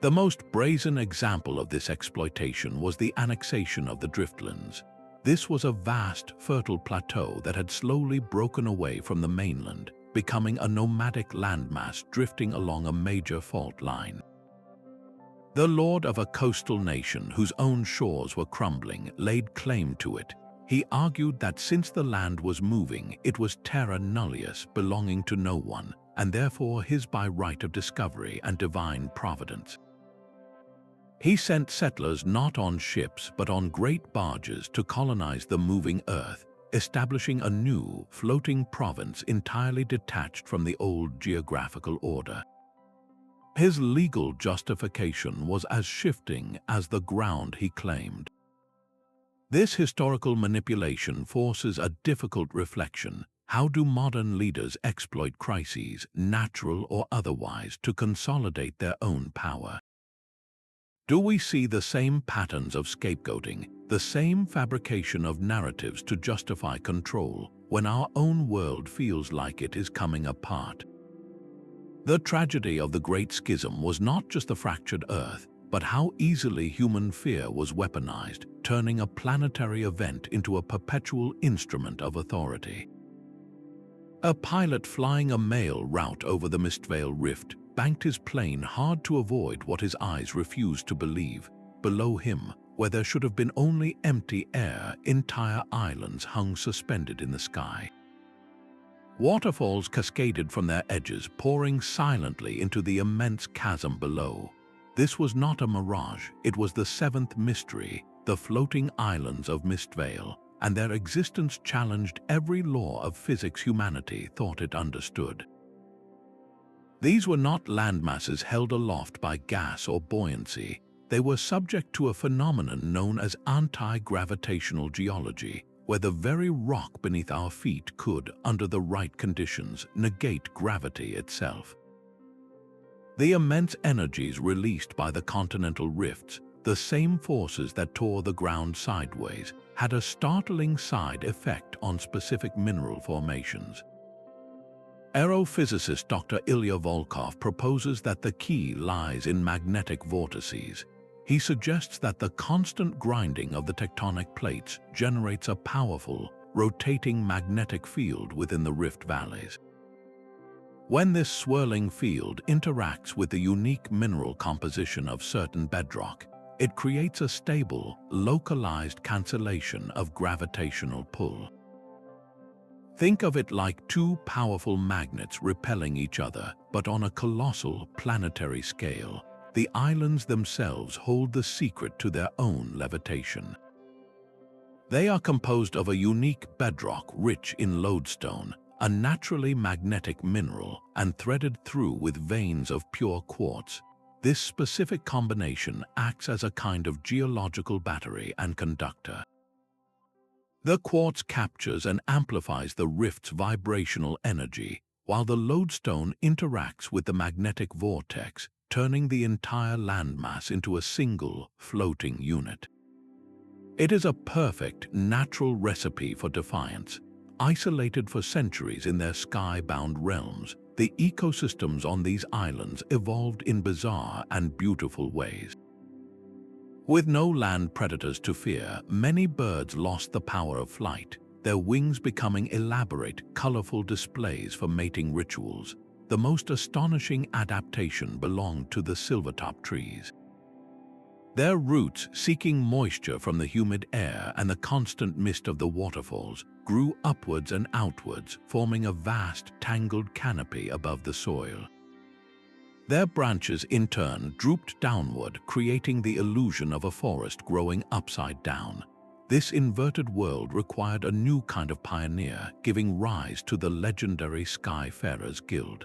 Speaker 1: The most brazen example of this exploitation was the annexation of the driftlands. This was a vast, fertile plateau that had slowly broken away from the mainland, becoming a nomadic landmass drifting along a major fault line. The lord of a coastal nation whose own shores were crumbling laid claim to it. He argued that since the land was moving, it was terra nullius, belonging to no one, and therefore his by right of discovery and divine providence. He sent settlers not on ships but on great barges to colonize the moving earth, establishing a new, floating province entirely detached from the old geographical order. His legal justification was as shifting as the ground he claimed. This historical manipulation forces a difficult reflection. How do modern leaders exploit crises, natural or otherwise, to consolidate their own power? Do we see the same patterns of scapegoating, the same fabrication of narratives to justify control, when our own world feels like it is coming apart? The tragedy of the Great Schism was not just the fractured Earth, but how easily human fear was weaponized, turning a planetary event into a perpetual instrument of authority. A pilot flying a mail route over the Mistvale Rift banked his plane hard to avoid what his eyes refused to believe. Below him, where there should have been only empty air, entire islands hung suspended in the sky. Waterfalls cascaded from their edges, pouring silently into the immense chasm below. This was not a mirage, it was the seventh mystery, the floating islands of Mistvale, and their existence challenged every law of physics humanity thought it understood. These were not landmasses held aloft by gas or buoyancy. They were subject to a phenomenon known as anti-gravitational geology, where the very rock beneath our feet could, under the right conditions, negate gravity itself. The immense energies released by the continental rifts, the same forces that tore the ground sideways, had a startling side effect on specific mineral formations. Aerophysicist Dr. Ilya Volkov proposes that the key lies in magnetic vortices. He suggests that the constant grinding of the tectonic plates generates a powerful, rotating magnetic field within the rift valleys. When this swirling field interacts with the unique mineral composition of certain bedrock, it creates a stable, localized cancellation of gravitational pull. Think of it like two powerful magnets repelling each other, but on a colossal planetary scale. The islands themselves hold the secret to their own levitation. They are composed of a unique bedrock rich in lodestone, a naturally magnetic mineral, and threaded through with veins of pure quartz. This specific combination acts as a kind of geological battery and conductor. The quartz captures and amplifies the rift's vibrational energy, while the lodestone interacts with the magnetic vortex, turning the entire landmass into a single, floating unit. It is a perfect, natural recipe for defiance. Isolated for centuries in their sky-bound realms, the ecosystems on these islands evolved in bizarre and beautiful ways. With no land predators to fear, many birds lost the power of flight, their wings becoming elaborate, colorful displays for mating rituals. The most astonishing adaptation belonged to the silvertop trees. Their roots, seeking moisture from the humid air and the constant mist of the waterfalls, grew upwards and outwards, forming a vast, tangled canopy above the soil. Their branches, in turn, drooped downward, creating the illusion of a forest growing upside down. This inverted world required a new kind of pioneer, giving rise to the legendary Skyfarers Guild.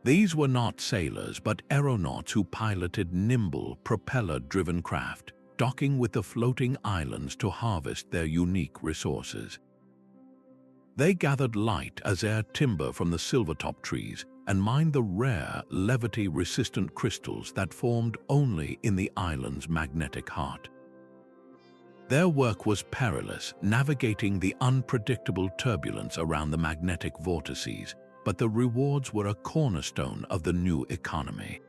Speaker 1: These were not sailors but aeronauts who piloted nimble, propeller-driven craft, docking with the floating islands to harvest their unique resources. They gathered light as air timber from the silvertop trees and mined the rare, levity-resistant crystals that formed only in the island's magnetic heart. Their work was perilous, navigating the unpredictable turbulence around the magnetic vortices, but the rewards were a cornerstone of the new economy.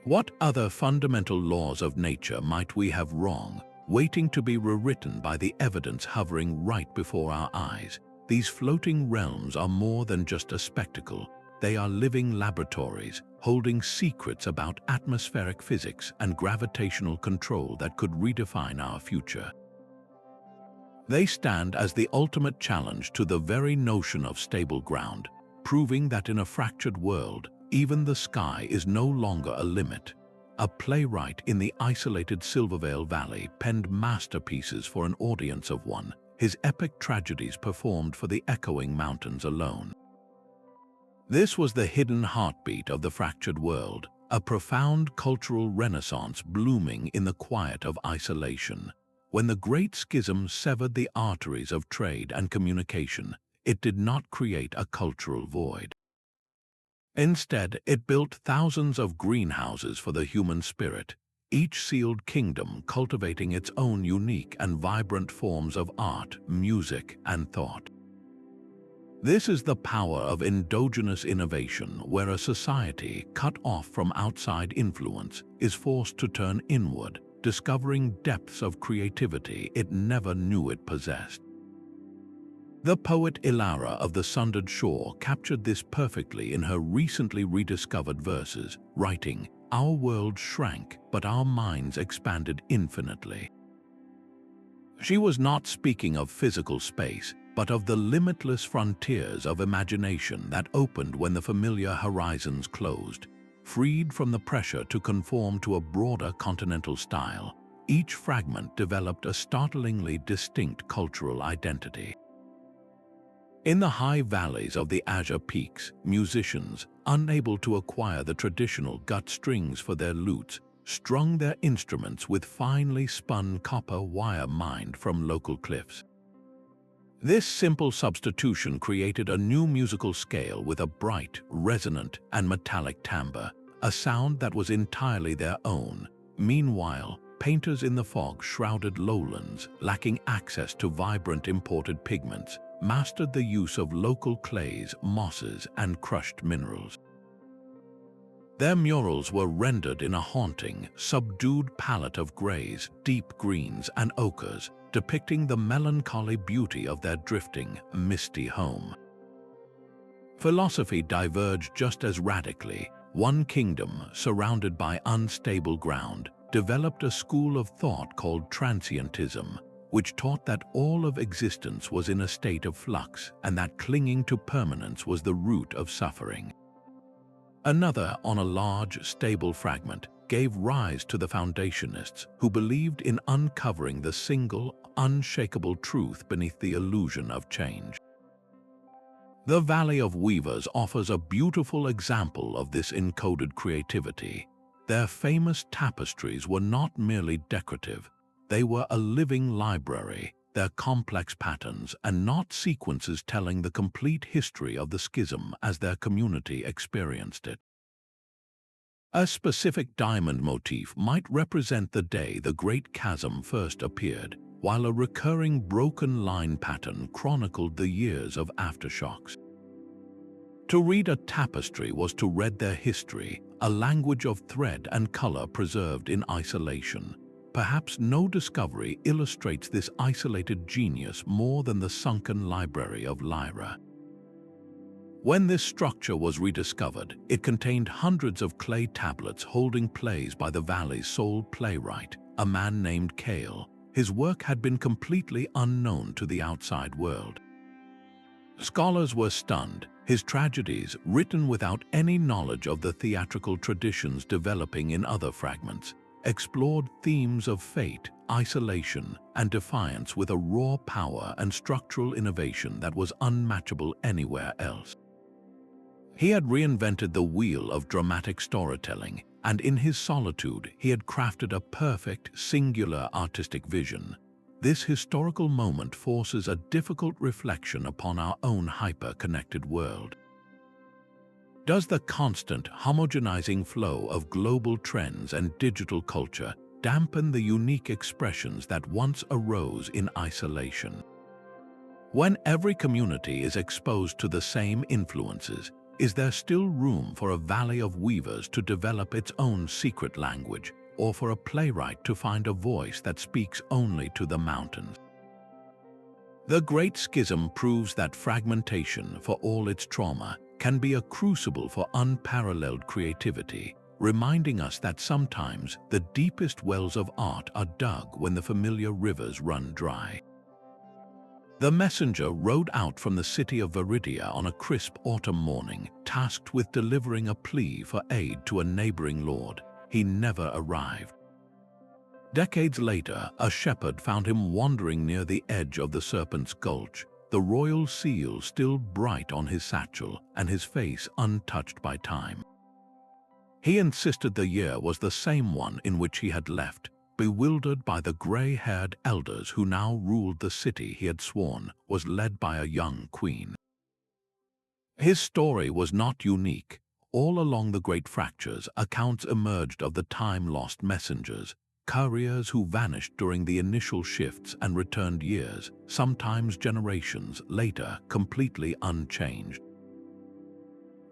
Speaker 1: What other fundamental laws of nature might we have wrong, waiting to be rewritten by the evidence hovering right before our eyes? These floating realms are more than just a spectacle. They are living laboratories, holding secrets about atmospheric physics and gravitational control that could redefine our future. They stand as the ultimate challenge to the very notion of stable ground, proving that in a fractured world, even the sky is no longer a limit. A playwright in the isolated Silvervale Valley penned masterpieces for an audience of one, his epic tragedies performed for the echoing mountains alone. This was the hidden heartbeat of the fractured world, a profound cultural renaissance blooming in the quiet of isolation. When the Great Schism severed the arteries of trade and communication, it did not create a cultural void. Instead, it built thousands of greenhouses for the human spirit, each sealed kingdom cultivating its own unique and vibrant forms of art, music, and thought. This is the power of endogenous innovation, where a society cut off from outside influence is forced to turn inward, discovering depths of creativity it never knew it possessed. The poet Elara of the Sundered shore captured this perfectly in her recently rediscovered verses, writing, "Our world shrank, but our minds expanded infinitely." She was not speaking of physical space, but of the limitless frontiers of imagination that opened when the familiar horizons closed. Freed from the pressure to conform to a broader continental style, each fragment developed a startlingly distinct cultural identity. In the high valleys of the Azure Peaks, musicians, unable to acquire the traditional gut strings for their lutes, strung their instruments with finely spun copper wire mined from local cliffs. This simple substitution created a new musical scale with a bright, resonant, and metallic timbre, a sound that was entirely their own. Meanwhile, painters in the fog-shrouded lowlands, lacking access to vibrant imported pigments, mastered the use of local clays, mosses, and crushed minerals. Their murals were rendered in a haunting, subdued palette of grays, deep greens, and ochres, depicting the melancholy beauty of their drifting, misty home. Philosophy diverged just as radically. One kingdom, surrounded by unstable ground, developed a school of thought called transientism, which taught that all of existence was in a state of flux and that clinging to permanence was the root of suffering. Another, on a large, stable fragment, gave rise to the foundationists, who believed in uncovering the single, unshakable truth beneath the illusion of change. The Valley of Weavers offers a beautiful example of this encoded creativity. Their famous tapestries were not merely decorative, they were a living library, their complex patterns and not sequences telling the complete history of the schism as their community experienced it. A specific diamond motif might represent the day the Great Chasm first appeared, while a recurring broken line pattern chronicled the years of aftershocks. To read a tapestry was to read their history, a language of thread and color preserved in isolation. Perhaps no discovery illustrates this isolated genius more than the sunken library of Lyra. When this structure was rediscovered, it contained hundreds of clay tablets holding plays by the valley's sole playwright, a man named Kale. His work had been completely unknown to the outside world. Scholars were stunned. His tragedies, written without any knowledge of the theatrical traditions developing in other fragments, explored themes of fate, isolation, and defiance with a raw power and structural innovation that was unmatchable anywhere else. He had reinvented the wheel of dramatic storytelling, and in his solitude he had crafted a perfect, singular artistic vision. This historical moment forces a difficult reflection upon our own hyper-connected world. Does the constant, homogenizing flow of global trends and digital culture dampen the unique expressions that once arose in isolation? When every community is exposed to the same influences, is there still room for a valley of weavers to develop its own secret language, or for a playwright to find a voice that speaks only to the mountains? The Great Schism proves that fragmentation, for all its trauma, can be a crucible for unparalleled creativity, reminding us that sometimes the deepest wells of art are dug when the familiar rivers run dry. The messenger rode out from the city of Veridia on a crisp autumn morning, tasked with delivering a plea for aid to a neighboring lord. He never arrived. Decades later, a shepherd found him wandering near the edge of the Serpent's Gulch, the royal seal still bright on his satchel and his face untouched by time. He insisted the year was the same one in which he had left, bewildered by the gray-haired elders who now ruled the city he had sworn was led by a young queen. His story was not unique. All along the great fractures, accounts emerged of the time-lost messengers, couriers who vanished during the initial shifts and returned years, sometimes generations later, completely unchanged.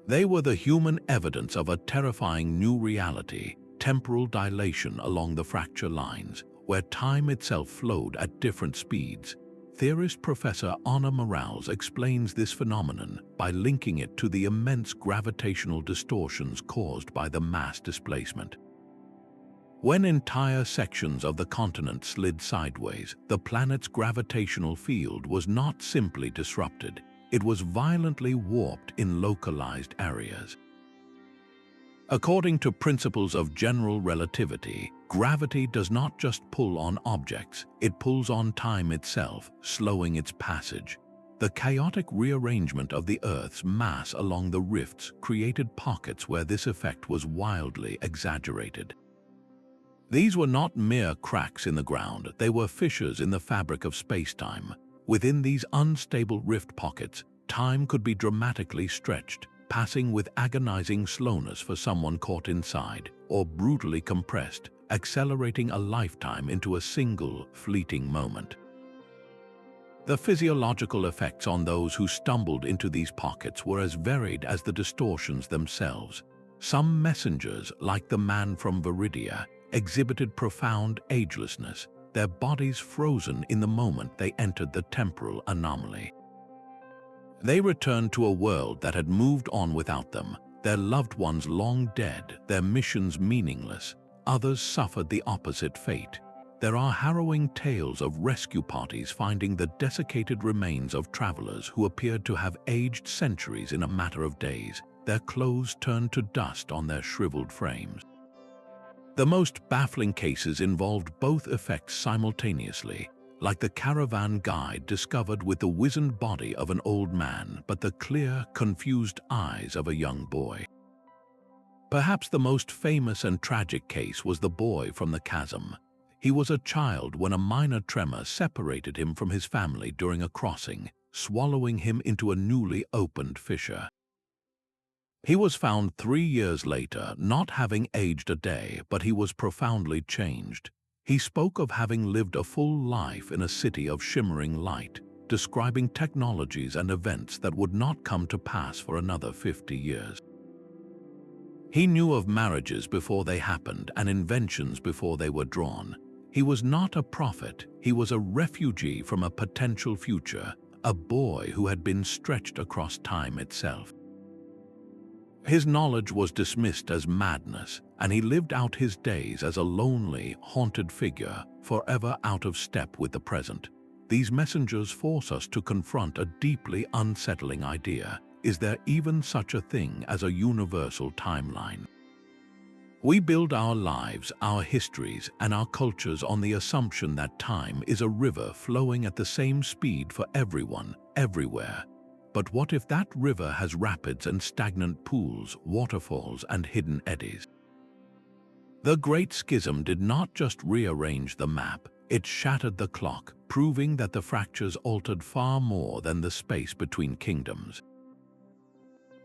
Speaker 1: They were the human evidence of a terrifying new reality, temporal dilation along the fracture lines, where time itself flowed at different speeds. Theorist Professor Anna Morales explains this phenomenon by linking it to the immense gravitational distortions caused by the mass displacement. When entire sections of the continent slid sideways, the planet's gravitational field was not simply disrupted, it was violently warped in localized areas. According to principles of general relativity, gravity does not just pull on objects, it pulls on time itself, slowing its passage. The chaotic rearrangement of the Earth's mass along the rifts created pockets where this effect was wildly exaggerated. These were not mere cracks in the ground, they were fissures in the fabric of space-time. Within these unstable rift pockets, time could be dramatically stretched, passing with agonizing slowness for someone caught inside, or brutally compressed, accelerating a lifetime into a single, fleeting moment. The physiological effects on those who stumbled into these pockets were as varied as the distortions themselves. Some messengers, like the man from Veridia, exhibited profound agelessness, their bodies frozen in the moment they entered the temporal anomaly. They returned to a world that had moved on without them, their loved ones long dead, their missions meaningless. Others suffered the opposite fate. There are harrowing tales of rescue parties finding the desiccated remains of travelers who appeared to have aged centuries in a matter of days, their clothes turned to dust on their shriveled frames. The most baffling cases involved both effects simultaneously, like the caravan guide discovered with the wizened body of an old man but the clear, confused eyes of a young boy. Perhaps the most famous and tragic case was the boy from the chasm. He was a child when a minor tremor separated him from his family during a crossing, swallowing him into a newly opened fissure. He was found 3 years later, not having aged a day, but he was profoundly changed. He spoke of having lived a full life in a city of shimmering light, describing technologies and events that would not come to pass for another 50 years. He knew of marriages before they happened and inventions before they were drawn. He was not a prophet, he was a refugee from a potential future, a boy who had been stretched across time itself. His knowledge was dismissed as madness, and he lived out his days as a lonely, haunted figure, forever out of step with the present. These messengers force us to confront a deeply unsettling idea. Is there even such a thing as a universal timeline? We build our lives, our histories, and our cultures on the assumption that time is a river flowing at the same speed for everyone, everywhere. But what if that river has rapids and stagnant pools, waterfalls, and hidden eddies? The Great Schism did not just rearrange the map, it shattered the clock, proving that the fractures altered far more than the space between kingdoms.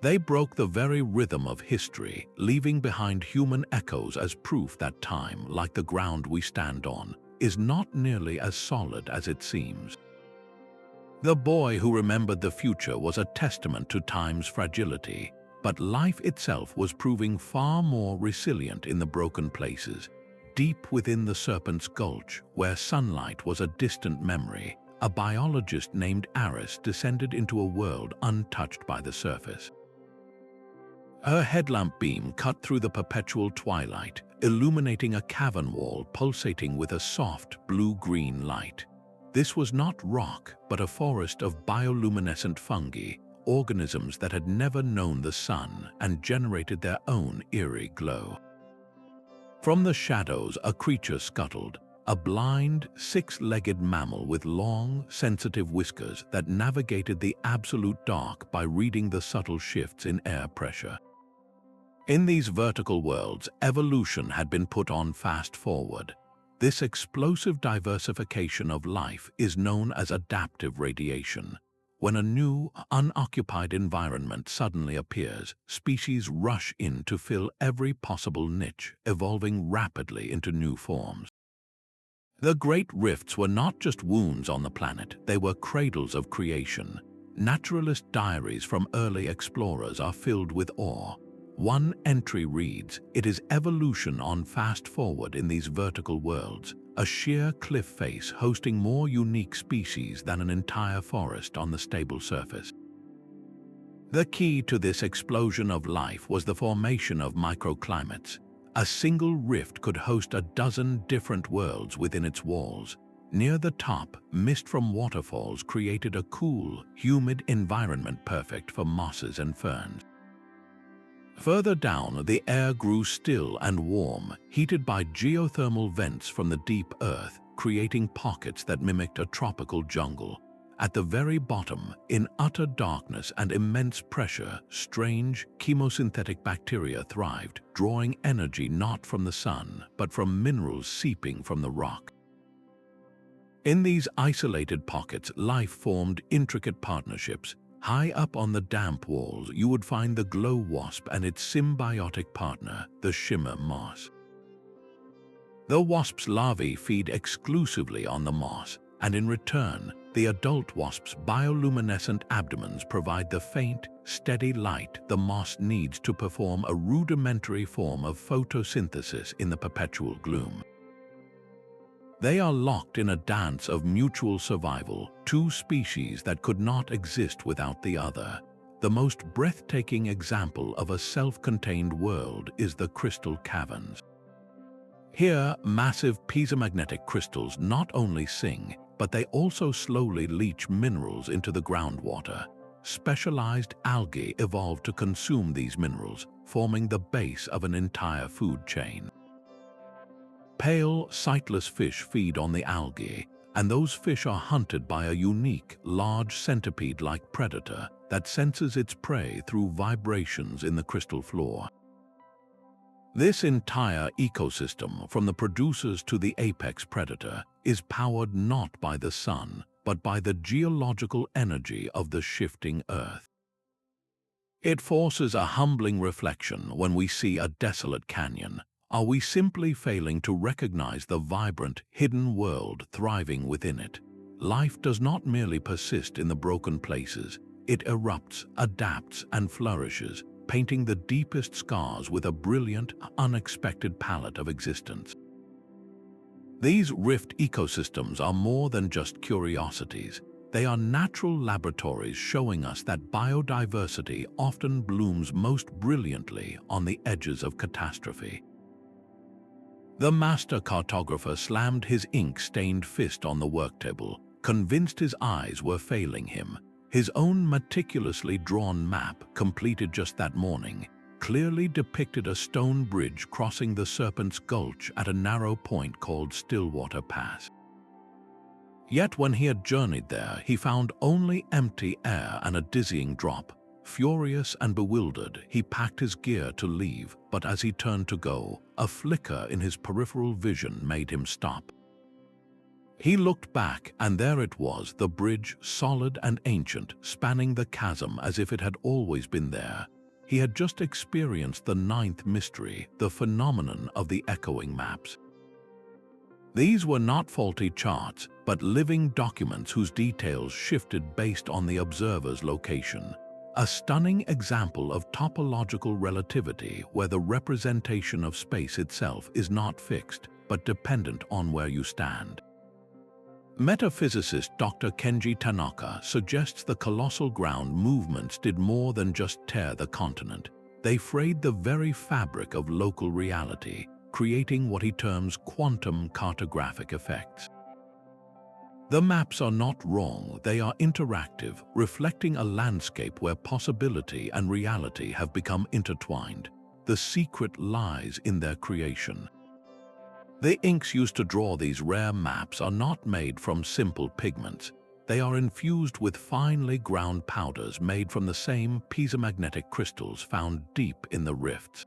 Speaker 1: They broke the very rhythm of history, leaving behind human echoes as proof that time, like the ground we stand on, is not nearly as solid as it seems. The boy who remembered the future was a testament to time's fragility, but life itself was proving far more resilient in the broken places. Deep within the Serpent's Gulch, where sunlight was a distant memory, a biologist named Aris descended into a world untouched by the surface. Her headlamp beam cut through the perpetual twilight, illuminating a cavern wall pulsating with a soft blue-green light. This was not rock, but a forest of bioluminescent fungi, organisms that had never known the sun and generated their own eerie glow. From the shadows, a creature scuttled, a blind, six-legged mammal with long, sensitive whiskers that navigated the absolute dark by reading the subtle shifts in air pressure. In these vertical worlds, evolution had been put on fast forward. This explosive diversification of life is known as adaptive radiation. When a new, unoccupied environment suddenly appears, species rush in to fill every possible niche, evolving rapidly into new forms. The Great Rifts were not just wounds on the planet, they were cradles of creation. Naturalist diaries from early explorers are filled with awe. One entry reads, "It is evolution on fast forward in these vertical worlds, a sheer cliff face hosting more unique species than an entire forest on the stable surface." The key to this explosion of life was the formation of microclimates. A single rift could host a dozen different worlds within its walls. Near the top, mist from waterfalls created a cool, humid environment perfect for mosses and ferns. Further down, the air grew still and warm, heated by geothermal vents from the deep earth, creating pockets that mimicked a tropical jungle. At the very bottom, in utter darkness and immense pressure, strange, chemosynthetic bacteria thrived, drawing energy not from the sun, but from minerals seeping from the rock. In these isolated pockets, life formed intricate partnerships. High up on the damp walls, you would find the glow wasp and its symbiotic partner, the shimmer moss. The wasp's larvae feed exclusively on the moss, and in return, the adult wasp's bioluminescent abdomens provide the faint, steady light the moss needs to perform a rudimentary form of photosynthesis in the perpetual gloom. They are locked in a dance of mutual survival, two species that could not exist without the other. The most breathtaking example of a self-contained world is the crystal caverns. Here, massive piezomagnetic crystals not only sing, but they also slowly leach minerals into the groundwater. Specialized algae evolved to consume these minerals, forming the base of an entire food chain. Pale, sightless fish feed on the algae, and those fish are hunted by a unique, large centipede-like predator that senses its prey through vibrations in the crystal floor. This entire ecosystem, from the producers to the apex predator, is powered not by the sun, but by the geological energy of the shifting earth. It forces a humbling reflection when we see a desolate canyon. Are we simply failing to recognize the vibrant, hidden world thriving within it? Life does not merely persist in the broken places. It erupts, adapts, and flourishes, painting the deepest scars with a brilliant, unexpected palette of existence. These rift ecosystems are more than just curiosities. They are natural laboratories showing us that biodiversity often blooms most brilliantly on the edges of catastrophe. The master cartographer slammed his ink-stained fist on the worktable, convinced his eyes were failing him. His own meticulously drawn map, completed just that morning, clearly depicted a stone bridge crossing the Serpent's Gulch at a narrow point called Stillwater Pass. Yet when he had journeyed there, he found only empty air and a dizzying drop. Furious and bewildered, he packed his gear to leave, but as he turned to go, a flicker in his peripheral vision made him stop. He looked back, and there it was, the bridge, solid and ancient, spanning the chasm as if it had always been there. He had just experienced the ninth mystery, the phenomenon of the echoing maps. These were not faulty charts, but living documents whose details shifted based on the observer's location. A stunning example of topological relativity where the representation of space itself is not fixed, but dependent on where you stand. Metaphysicist Dr. Kenji Tanaka suggests the colossal ground movements did more than just tear the continent. They frayed the very fabric of local reality, creating what he terms quantum cartographic effects. The maps are not wrong, they are interactive, reflecting a landscape where possibility and reality have become intertwined. The secret lies in their creation. The inks used to draw these rare maps are not made from simple pigments. They are infused with finely ground powders made from the same piezomagnetic crystals found deep in the rifts.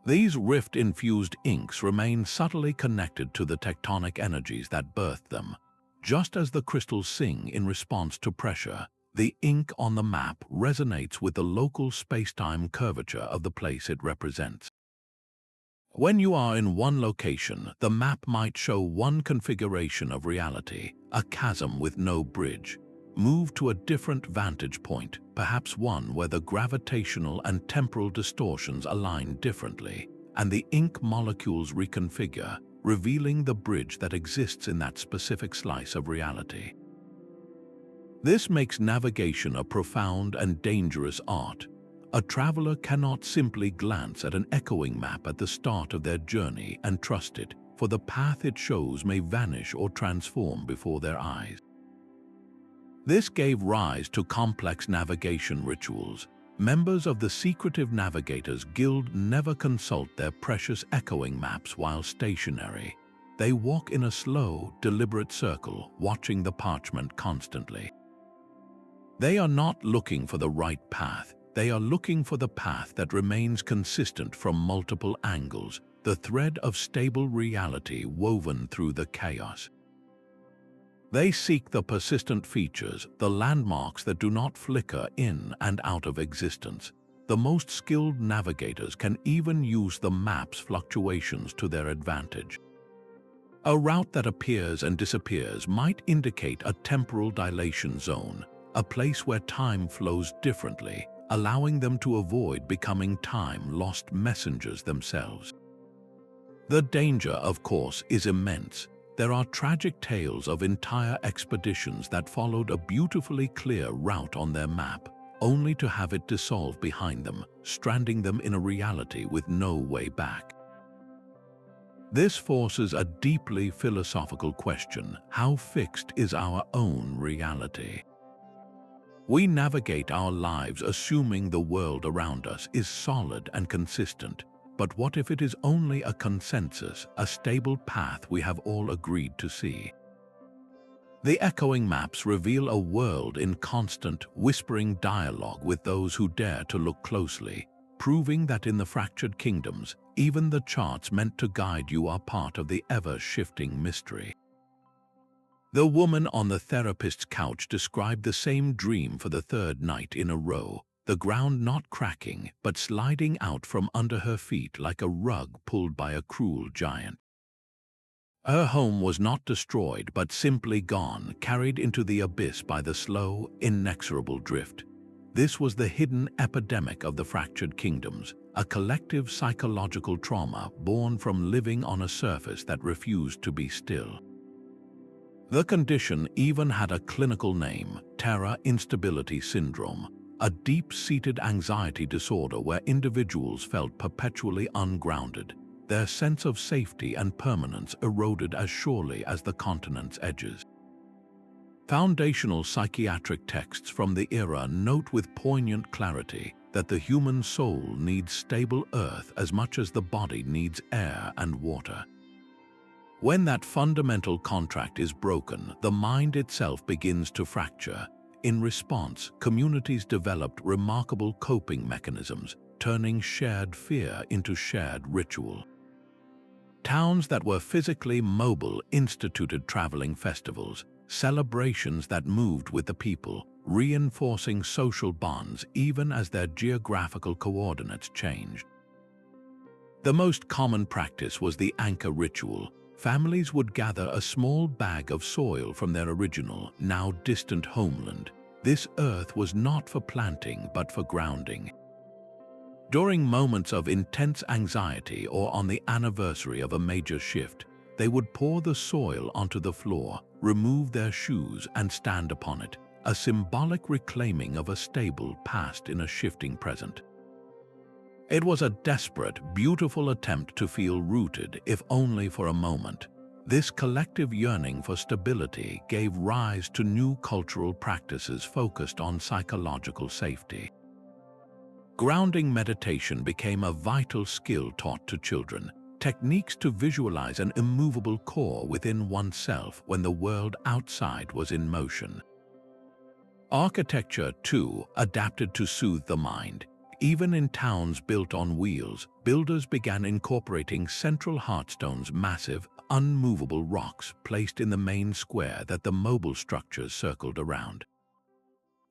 Speaker 1: These rift-infused inks remain subtly connected to the tectonic energies that birthed them. Just as the crystals sing in response to pressure, the ink on the map resonates with the local space-time curvature of the place it represents. When you are in one location, the map might show one configuration of reality, a chasm with no bridge. Move to a different vantage point, perhaps one where the gravitational and temporal distortions align differently, and the ink molecules reconfigure, revealing the bridge that exists in that specific slice of reality. This makes navigation a profound and dangerous art. A traveler cannot simply glance at an echoing map at the start of their journey and trust it, for the path it shows may vanish or transform before their eyes. This gave rise to complex navigation rituals. Members of the Secretive Navigators Guild never consult their precious echoing maps while stationary. They walk in a slow, deliberate circle, watching the parchment constantly. They are not looking for the right path. They are looking for the path that remains consistent from multiple angles, the thread of stable reality woven through the chaos. They seek the persistent features, the landmarks that do not flicker in and out of existence. The most skilled navigators can even use the map's fluctuations to their advantage. A route that appears and disappears might indicate a temporal dilation zone, a place where time flows differently, allowing them to avoid becoming time-lost messengers themselves. The danger, of course, is immense. There are tragic tales of entire expeditions that followed a beautifully clear route on their map, only to have it dissolve behind them, stranding them in a reality with no way back. This forces a deeply philosophical question: how fixed is our own reality? We navigate our lives assuming the world around us is solid and consistent. But what if it is only a consensus, a stable path we have all agreed to see? The echoing maps reveal a world in constant, whispering dialogue with those who dare to look closely, proving that in the fractured kingdoms, even the charts meant to guide you are part of the ever-shifting mystery. The woman on the therapist's couch described the same dream for the third night in a row, the ground not cracking but sliding out from under her feet like a rug pulled by a cruel giant. Her home was not destroyed but simply gone, carried into the abyss by the slow, inexorable drift. This was the hidden epidemic of the fractured kingdoms, a collective psychological trauma born from living on a surface that refused to be still. The condition even had a clinical name: terror instability syndrome, a deep-seated anxiety disorder where individuals felt perpetually ungrounded, their sense of safety and permanence eroded as surely as the continent's edges. Foundational psychiatric texts from the era note with poignant clarity that the human soul needs stable earth as much as the body needs air and water. When that fundamental contract is broken, the mind itself begins to fracture. In response, communities developed remarkable coping mechanisms, turning shared fear into shared ritual. Towns that were physically mobile instituted traveling festivals, celebrations that moved with the people, reinforcing social bonds even as their geographical coordinates changed. The most common practice was the anchor ritual. Families would gather a small bag of soil from their original, now distant homeland. This earth was not for planting but for grounding. During moments of intense anxiety or on the anniversary of a major shift, they would pour the soil onto the floor, remove their shoes and stand upon it, a symbolic reclaiming of a stable past in a shifting present. It was a desperate, beautiful attempt to feel rooted, if only for a moment. This collective yearning for stability gave rise to new cultural practices focused on psychological safety. Grounding meditation became a vital skill taught to children, techniques to visualize an immovable core within oneself when the world outside was in motion. Architecture, too, adapted to soothe the mind. Even in towns built on wheels, builders began incorporating central heartstones, massive, unmovable rocks placed in the main square that the mobile structures circled around.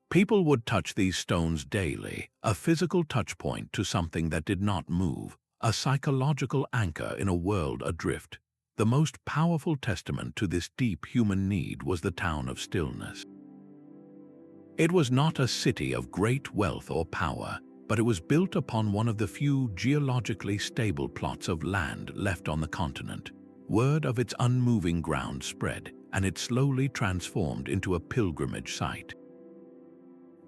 Speaker 1: People would touch these stones daily, a physical touchpoint to something that did not move, a psychological anchor in a world adrift. The most powerful testament to this deep human need was the town of stillness. It was not a city of great wealth or power, but it was built upon one of the few geologically stable plots of land left on the continent. Word of its unmoving ground spread, and it slowly transformed into a pilgrimage site.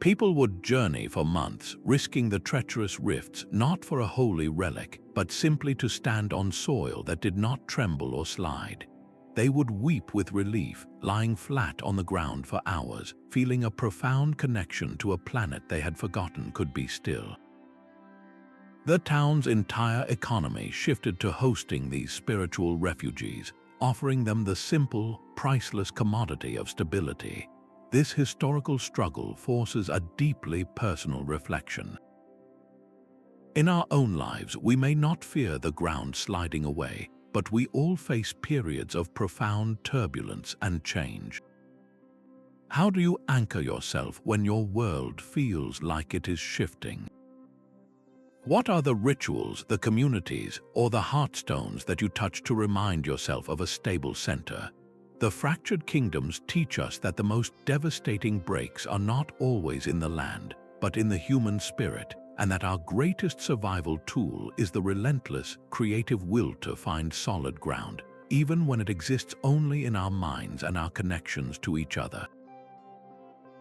Speaker 1: People would journey for months, risking the treacherous rifts not for a holy relic, but simply to stand on soil that did not tremble or slide. They would weep with relief, lying flat on the ground for hours, feeling a profound connection to a planet they had forgotten could be still. The town's entire economy shifted to hosting these spiritual refugees, offering them the simple, priceless commodity of stability. This historical struggle forces a deeply personal reflection. In our own lives, we may not fear the ground sliding away, but we all face periods of profound turbulence and change. How do you anchor yourself when your world feels like it is shifting? What are the rituals, the communities, or the heartstones that you touch to remind yourself of a stable center? The fractured kingdoms teach us that the most devastating breaks are not always in the land, but in the human spirit, and that our greatest survival tool is the relentless, creative will to find solid ground, even when it exists only in our minds and our connections to each other.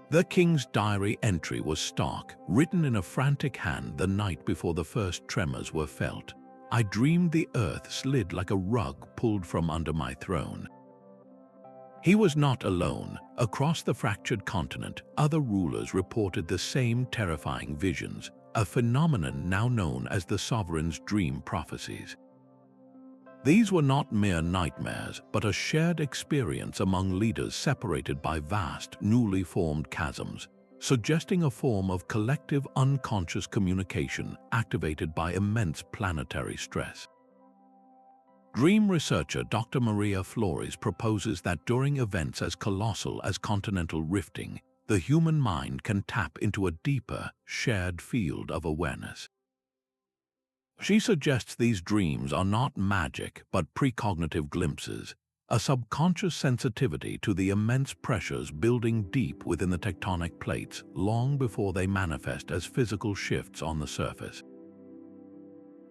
Speaker 1: The king's diary entry was stark, written in a frantic hand the night before the first tremors were felt. I dreamed the earth slid like a rug pulled from under my throne. He was not alone. Across the fractured continent, other rulers reported the same terrifying visions, a phenomenon now known as the sovereign's dream prophecies. These were not mere nightmares, but a shared experience among leaders separated by vast, newly formed chasms, suggesting a form of collective unconscious communication activated by immense planetary stress. Dream researcher Dr. Maria Flores proposes that during events as colossal as continental rifting, the human mind can tap into a deeper, shared field of awareness. She suggests these dreams are not magic but precognitive glimpses, a subconscious sensitivity to the immense pressures building deep within the tectonic plates long before they manifest as physical shifts on the surface.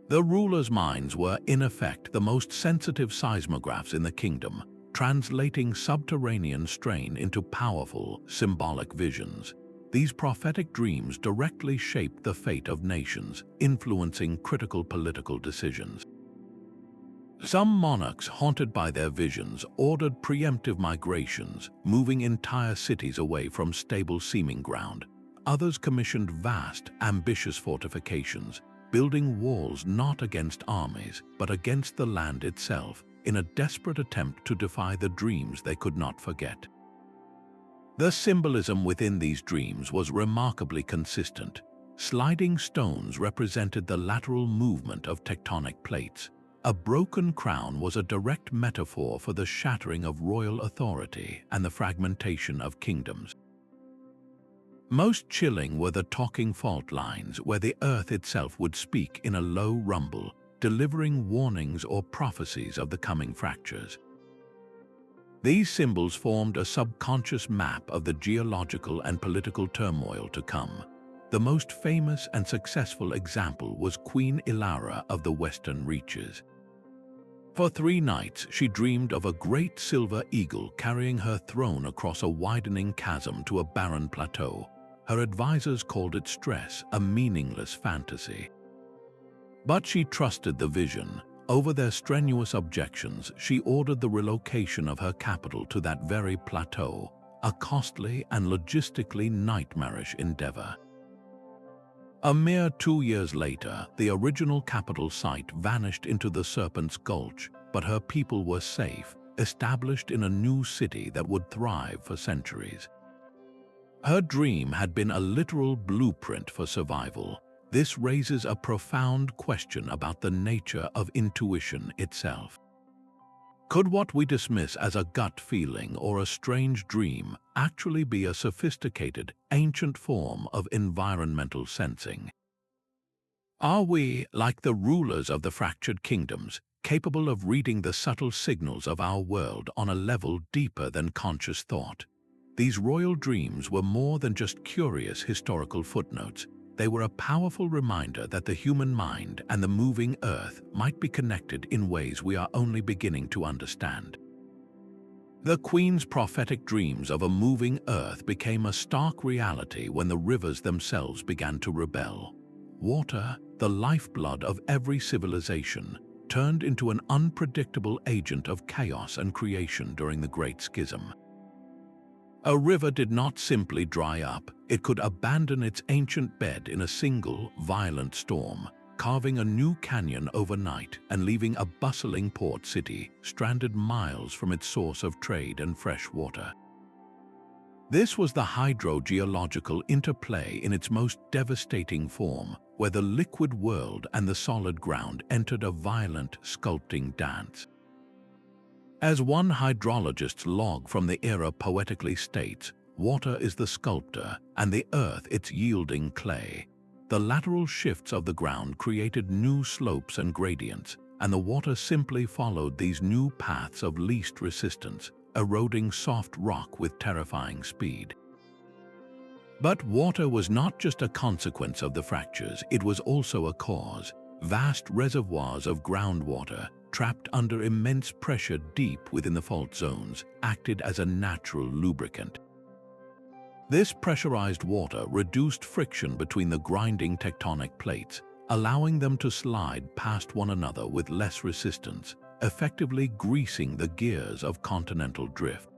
Speaker 1: The rulers' minds were, in effect, the most sensitive seismographs in the kingdom, translating subterranean strain into powerful, symbolic visions. These prophetic dreams directly shaped the fate of nations, influencing critical political decisions. Some monarchs, haunted by their visions, ordered preemptive migrations, moving entire cities away from stable seeming ground. Others commissioned vast, ambitious fortifications, building walls not against armies, but against the land itself, in a desperate attempt to defy the dreams they could not forget. The symbolism within these dreams was remarkably consistent. Sliding stones represented the lateral movement of tectonic plates. A broken crown was a direct metaphor for the shattering of royal authority and the fragmentation of kingdoms. Most chilling were the talking fault lines, where the earth itself would speak in a low rumble, delivering warnings or prophecies of the coming fractures. These symbols formed a subconscious map of the geological and political turmoil to come. The most famous and successful example was Queen Elara of the Western Reaches. For 3 nights, she dreamed of a great silver eagle carrying her throne across a widening chasm to a barren plateau. Her advisors called it stress, a meaningless fantasy. But she trusted the vision. Over their strenuous objections, she ordered the relocation of her capital to that very plateau, a costly and logistically nightmarish endeavor. A mere 2 years later, the original capital site vanished into the Serpent's Gulch, but her people were safe, established in a new city that would thrive for centuries. Her dream had been a literal blueprint for survival. This raises a profound question about the nature of intuition itself. Could what we dismiss as a gut feeling or a strange dream actually be a sophisticated, ancient form of environmental sensing? Are we, like the rulers of the fractured kingdoms, capable of reading the subtle signals of our world on a level deeper than conscious thought? These royal dreams were more than just curious historical footnotes. They were a powerful reminder that the human mind and the moving earth might be connected in ways we are only beginning to understand. The Queen's prophetic dreams of a moving earth became a stark reality when the rivers themselves began to rebel. Water, the lifeblood of every civilization, turned into an unpredictable agent of chaos and creation during the Great Schism. A river did not simply dry up, it could abandon its ancient bed in a single, violent storm, carving a new canyon overnight and leaving a bustling port city stranded miles from its source of trade and fresh water. This was the hydrogeological interplay in its most devastating form, where the liquid world and the solid ground entered a violent, sculpting dance. As one hydrologist's log from the era poetically states, water is the sculptor and the earth its yielding clay. The lateral shifts of the ground created new slopes and gradients, and the water simply followed these new paths of least resistance, eroding soft rock with terrifying speed. But water was not just a consequence of the fractures, it was also a cause. Vast reservoirs of groundwater, trapped under immense pressure deep within the fault zones, acted as a natural lubricant. This pressurized water reduced friction between the grinding tectonic plates, allowing them to slide past one another with less resistance, effectively greasing the gears of continental drift.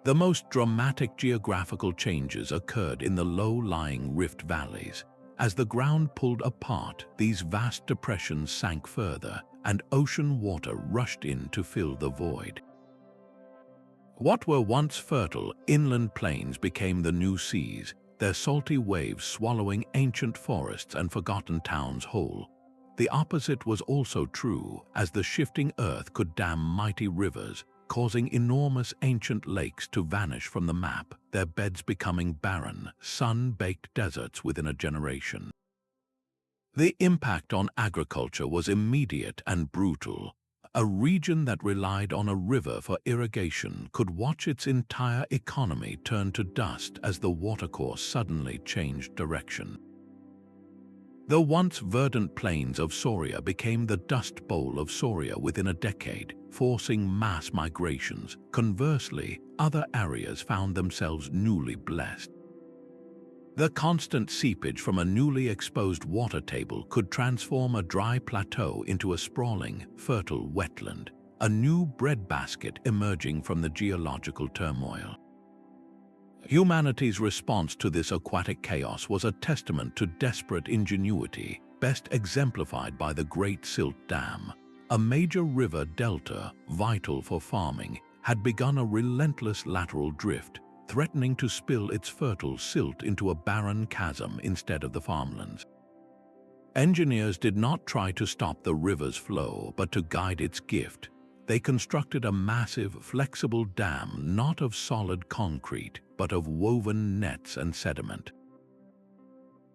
Speaker 1: The most dramatic geographical changes occurred in the low-lying rift valleys. As the ground pulled apart, these vast depressions sank further, and ocean water rushed in to fill the void. What were once fertile inland plains became the new seas, their salty waves swallowing ancient forests and forgotten towns whole. The opposite was also true, as the shifting earth could dam mighty rivers, causing enormous ancient lakes to vanish from the map, their beds becoming barren, sun-baked deserts within a generation. The impact on agriculture was immediate and brutal. A region that relied on a river for irrigation could watch its entire economy turn to dust as the watercourse suddenly changed direction. The once verdant plains of Soria became the Dust Bowl of Soria within a decade, forcing mass migrations. Conversely, other areas found themselves newly blessed. The constant seepage from a newly exposed water table could transform a dry plateau into a sprawling, fertile wetland, a new breadbasket emerging from the geological turmoil. Humanity's response to this aquatic chaos was a testament to desperate ingenuity, best exemplified by the Great Silt Dam. A major river delta, vital for farming, had begun a relentless lateral drift, threatening to spill its fertile silt into a barren chasm instead of the farmlands. Engineers did not try to stop the river's flow, but to guide its gift. They constructed a massive, flexible dam not of solid concrete, but of woven nets and sediment.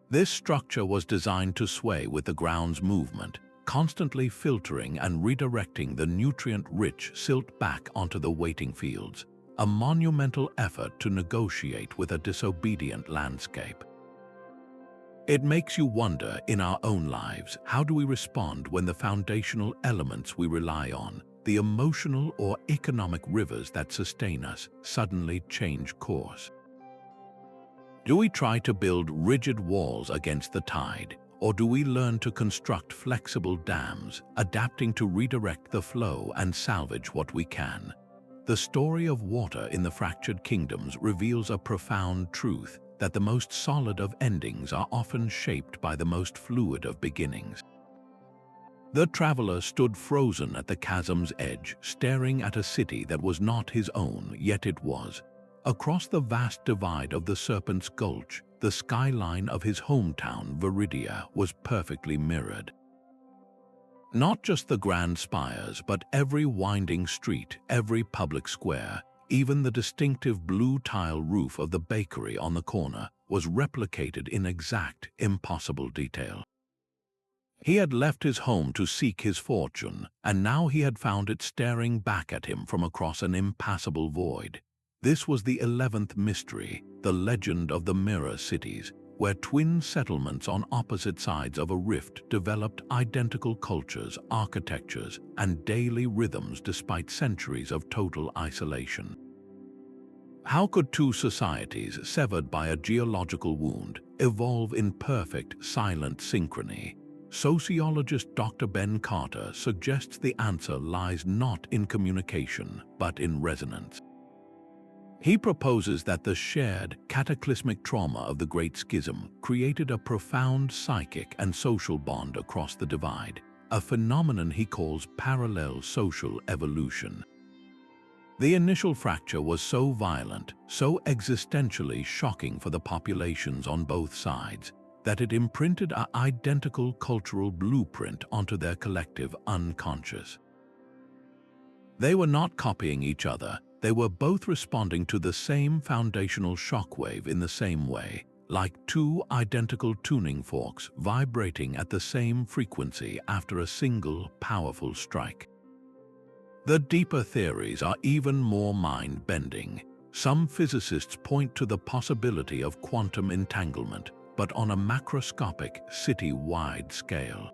Speaker 1: This structure was designed to sway with the ground's movement, constantly filtering and redirecting the nutrient-rich silt back onto the waiting fields, a monumental effort to negotiate with a disobedient landscape. It makes you wonder, in our own lives, how do we respond when the foundational elements we rely on, the emotional or economic rivers that sustain us, suddenly change course? Do we try to build rigid walls against the tide, or do we learn to construct flexible dams, adapting to redirect the flow and salvage what we can? The story of water in the fractured kingdoms reveals a profound truth. that the most solid of endings are often shaped by the most fluid of beginnings. The traveler stood frozen at the chasm's edge, staring at a city that was not his own, yet it was. Across the vast divide of the Serpent's Gulch, the skyline of his hometown, Veridia, was perfectly mirrored. Not just the grand spires, but every winding street, every public square, even the distinctive blue tile roof of the bakery on the corner was replicated in exact, impossible detail. He had left his home to seek his fortune, and now he had found it staring back at him from across an impassable void. This was the 11th mystery, the legend of the mirror cities, where twin settlements on opposite sides of a rift developed identical cultures, architectures, and daily rhythms despite centuries of total isolation. How could two societies severed by a geological wound evolve in perfect, silent synchrony? Sociologist Dr. Ben Carter suggests the answer lies not in communication, but in resonance. He proposes that the shared, cataclysmic trauma of the Great Schism created a profound psychic and social bond across the divide, a phenomenon he calls parallel social evolution. The initial fracture was so violent, so existentially shocking for the populations on both sides, that it imprinted an identical cultural blueprint onto their collective unconscious. They were not copying each other, they were both responding to the same foundational shockwave in the same way, like two identical tuning forks vibrating at the same frequency after a single, powerful strike. The deeper theories are even more mind-bending. Some physicists point to the possibility of quantum entanglement, but on a macroscopic, city-wide scale.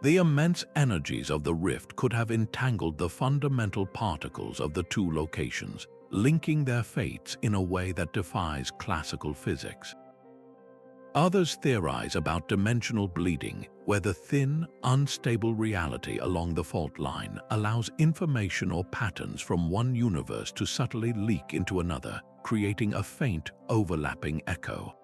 Speaker 1: The immense energies of the rift could have entangled the fundamental particles of the two locations, linking their fates in a way that defies classical physics. Others theorize about dimensional bleeding, where the thin, unstable reality along the fault line allows information or patterns from one universe to subtly leak into another, creating a faint, overlapping echo.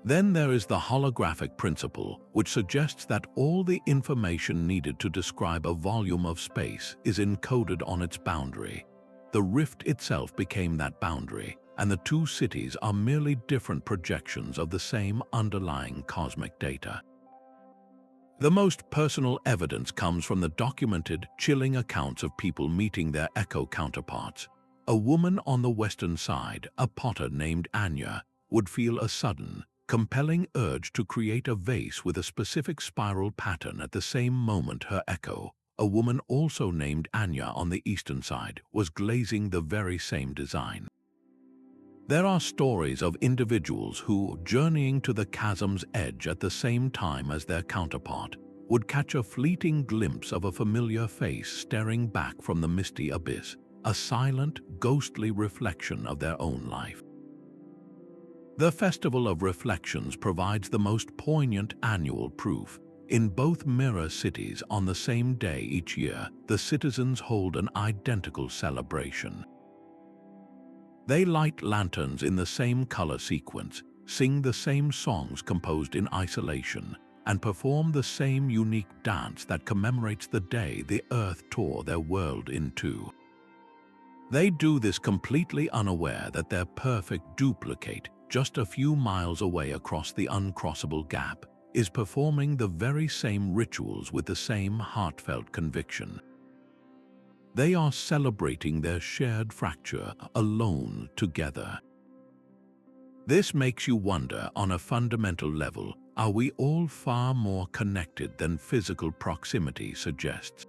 Speaker 1: Then there is the holographic principle, which suggests that all the information needed to describe a volume of space is encoded on its boundary. The rift itself became that boundary, and the two cities are merely different projections of the same underlying cosmic data. The most personal evidence comes from the documented, chilling accounts of people meeting their echo counterparts. A woman on the western side, a potter named Anya, would feel a sudden, compelling urge to create a vase with a specific spiral pattern at the same moment her echo, a woman also named Anya on the eastern side, was glazing the very same design. There are stories of individuals who, journeying to the chasm's edge at the same time as their counterpart, would catch a fleeting glimpse of a familiar face staring back from the misty abyss, a silent, ghostly reflection of their own life. The Festival of Reflections provides the most poignant annual proof. In both mirror cities on the same day each year, the citizens hold an identical celebration. They light lanterns in the same color sequence, sing the same songs composed in isolation, and perform the same unique dance that commemorates the day the Earth tore their world in two. They do this completely unaware that their perfect duplicate, just a few miles away across the uncrossable gap, is performing the very same rituals with the same heartfelt conviction. They are celebrating their shared fracture alone together. This makes you wonder, on a fundamental level, are we all far more connected than physical proximity suggests?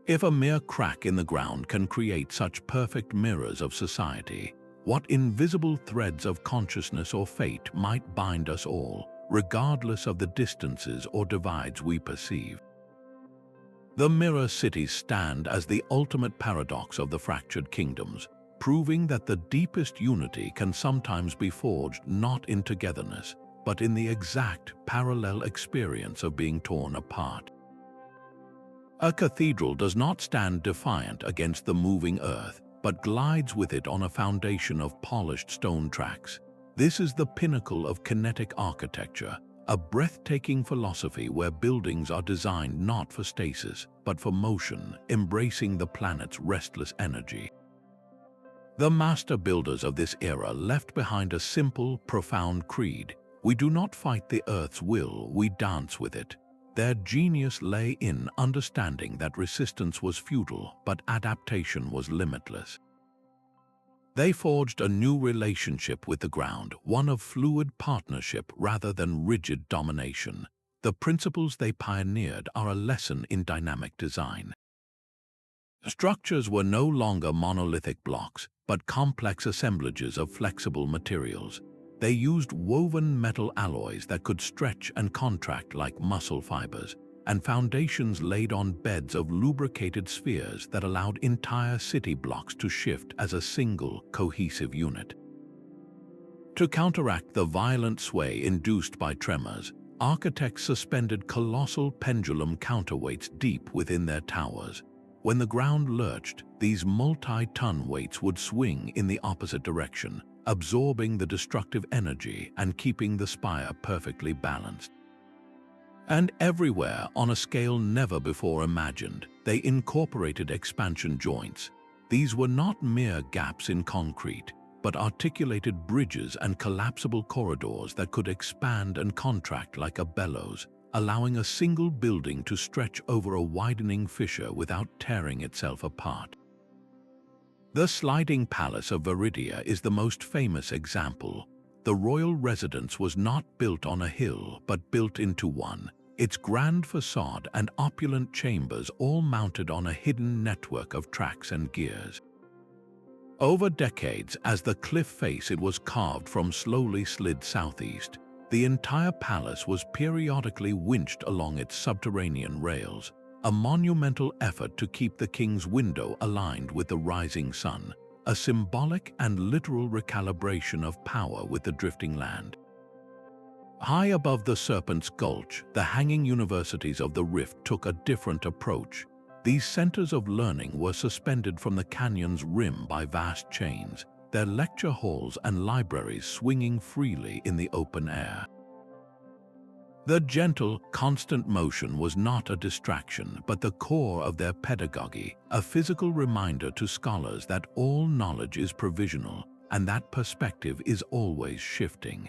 Speaker 1: If a mere crack in the ground can create such perfect mirrors of society, what invisible threads of consciousness or fate might bind us all, regardless of the distances or divides we perceive? The mirror cities stand as the ultimate paradox of the fractured kingdoms, proving that the deepest unity can sometimes be forged not in togetherness, but in the exact parallel experience of being torn apart. A cathedral does not stand defiant against the moving earth, but glides with it on a foundation of polished stone tracks. This is the pinnacle of kinetic architecture, a breathtaking philosophy where buildings are designed not for stasis, but for motion, embracing the planet's restless energy. The master builders of this era left behind a simple, profound creed. We do not fight the Earth's will, we dance with it. Their genius lay in understanding that resistance was futile, but adaptation was limitless. They forged a new relationship with the ground, one of fluid partnership rather than rigid domination. The principles they pioneered are a lesson in dynamic design. Structures were no longer monolithic blocks, but complex assemblages of flexible materials. They used woven metal alloys that could stretch and contract like muscle fibers, and foundations laid on beds of lubricated spheres that allowed entire city blocks to shift as a single, cohesive unit. To counteract the violent sway induced by tremors, architects suspended colossal pendulum counterweights deep within their towers. When the ground lurched, these multi-ton weights would swing in the opposite direction, absorbing the destructive energy and keeping the spire perfectly balanced. And everywhere, on a scale never before imagined, they incorporated expansion joints. These were not mere gaps in concrete, but articulated bridges and collapsible corridors that could expand and contract like a bellows, allowing a single building to stretch over a widening fissure without tearing itself apart. The sliding palace of Veridia is the most famous example. The royal residence was not built on a hill, but built into one, its grand facade and opulent chambers all mounted on a hidden network of tracks and gears. Over decades, as the cliff face it was carved from slowly slid southeast, the entire palace was periodically winched along its subterranean rails, a monumental effort to keep the king's window aligned with the rising sun, a symbolic and literal recalibration of power with the drifting land. High above the Serpent's Gulch, the hanging universities of the Rift took a different approach. These centers of learning were suspended from the canyon's rim by vast chains, their lecture halls and libraries swinging freely in the open air. The gentle, constant motion was not a distraction, but the core of their pedagogy, a physical reminder to scholars that all knowledge is provisional and that perspective is always shifting.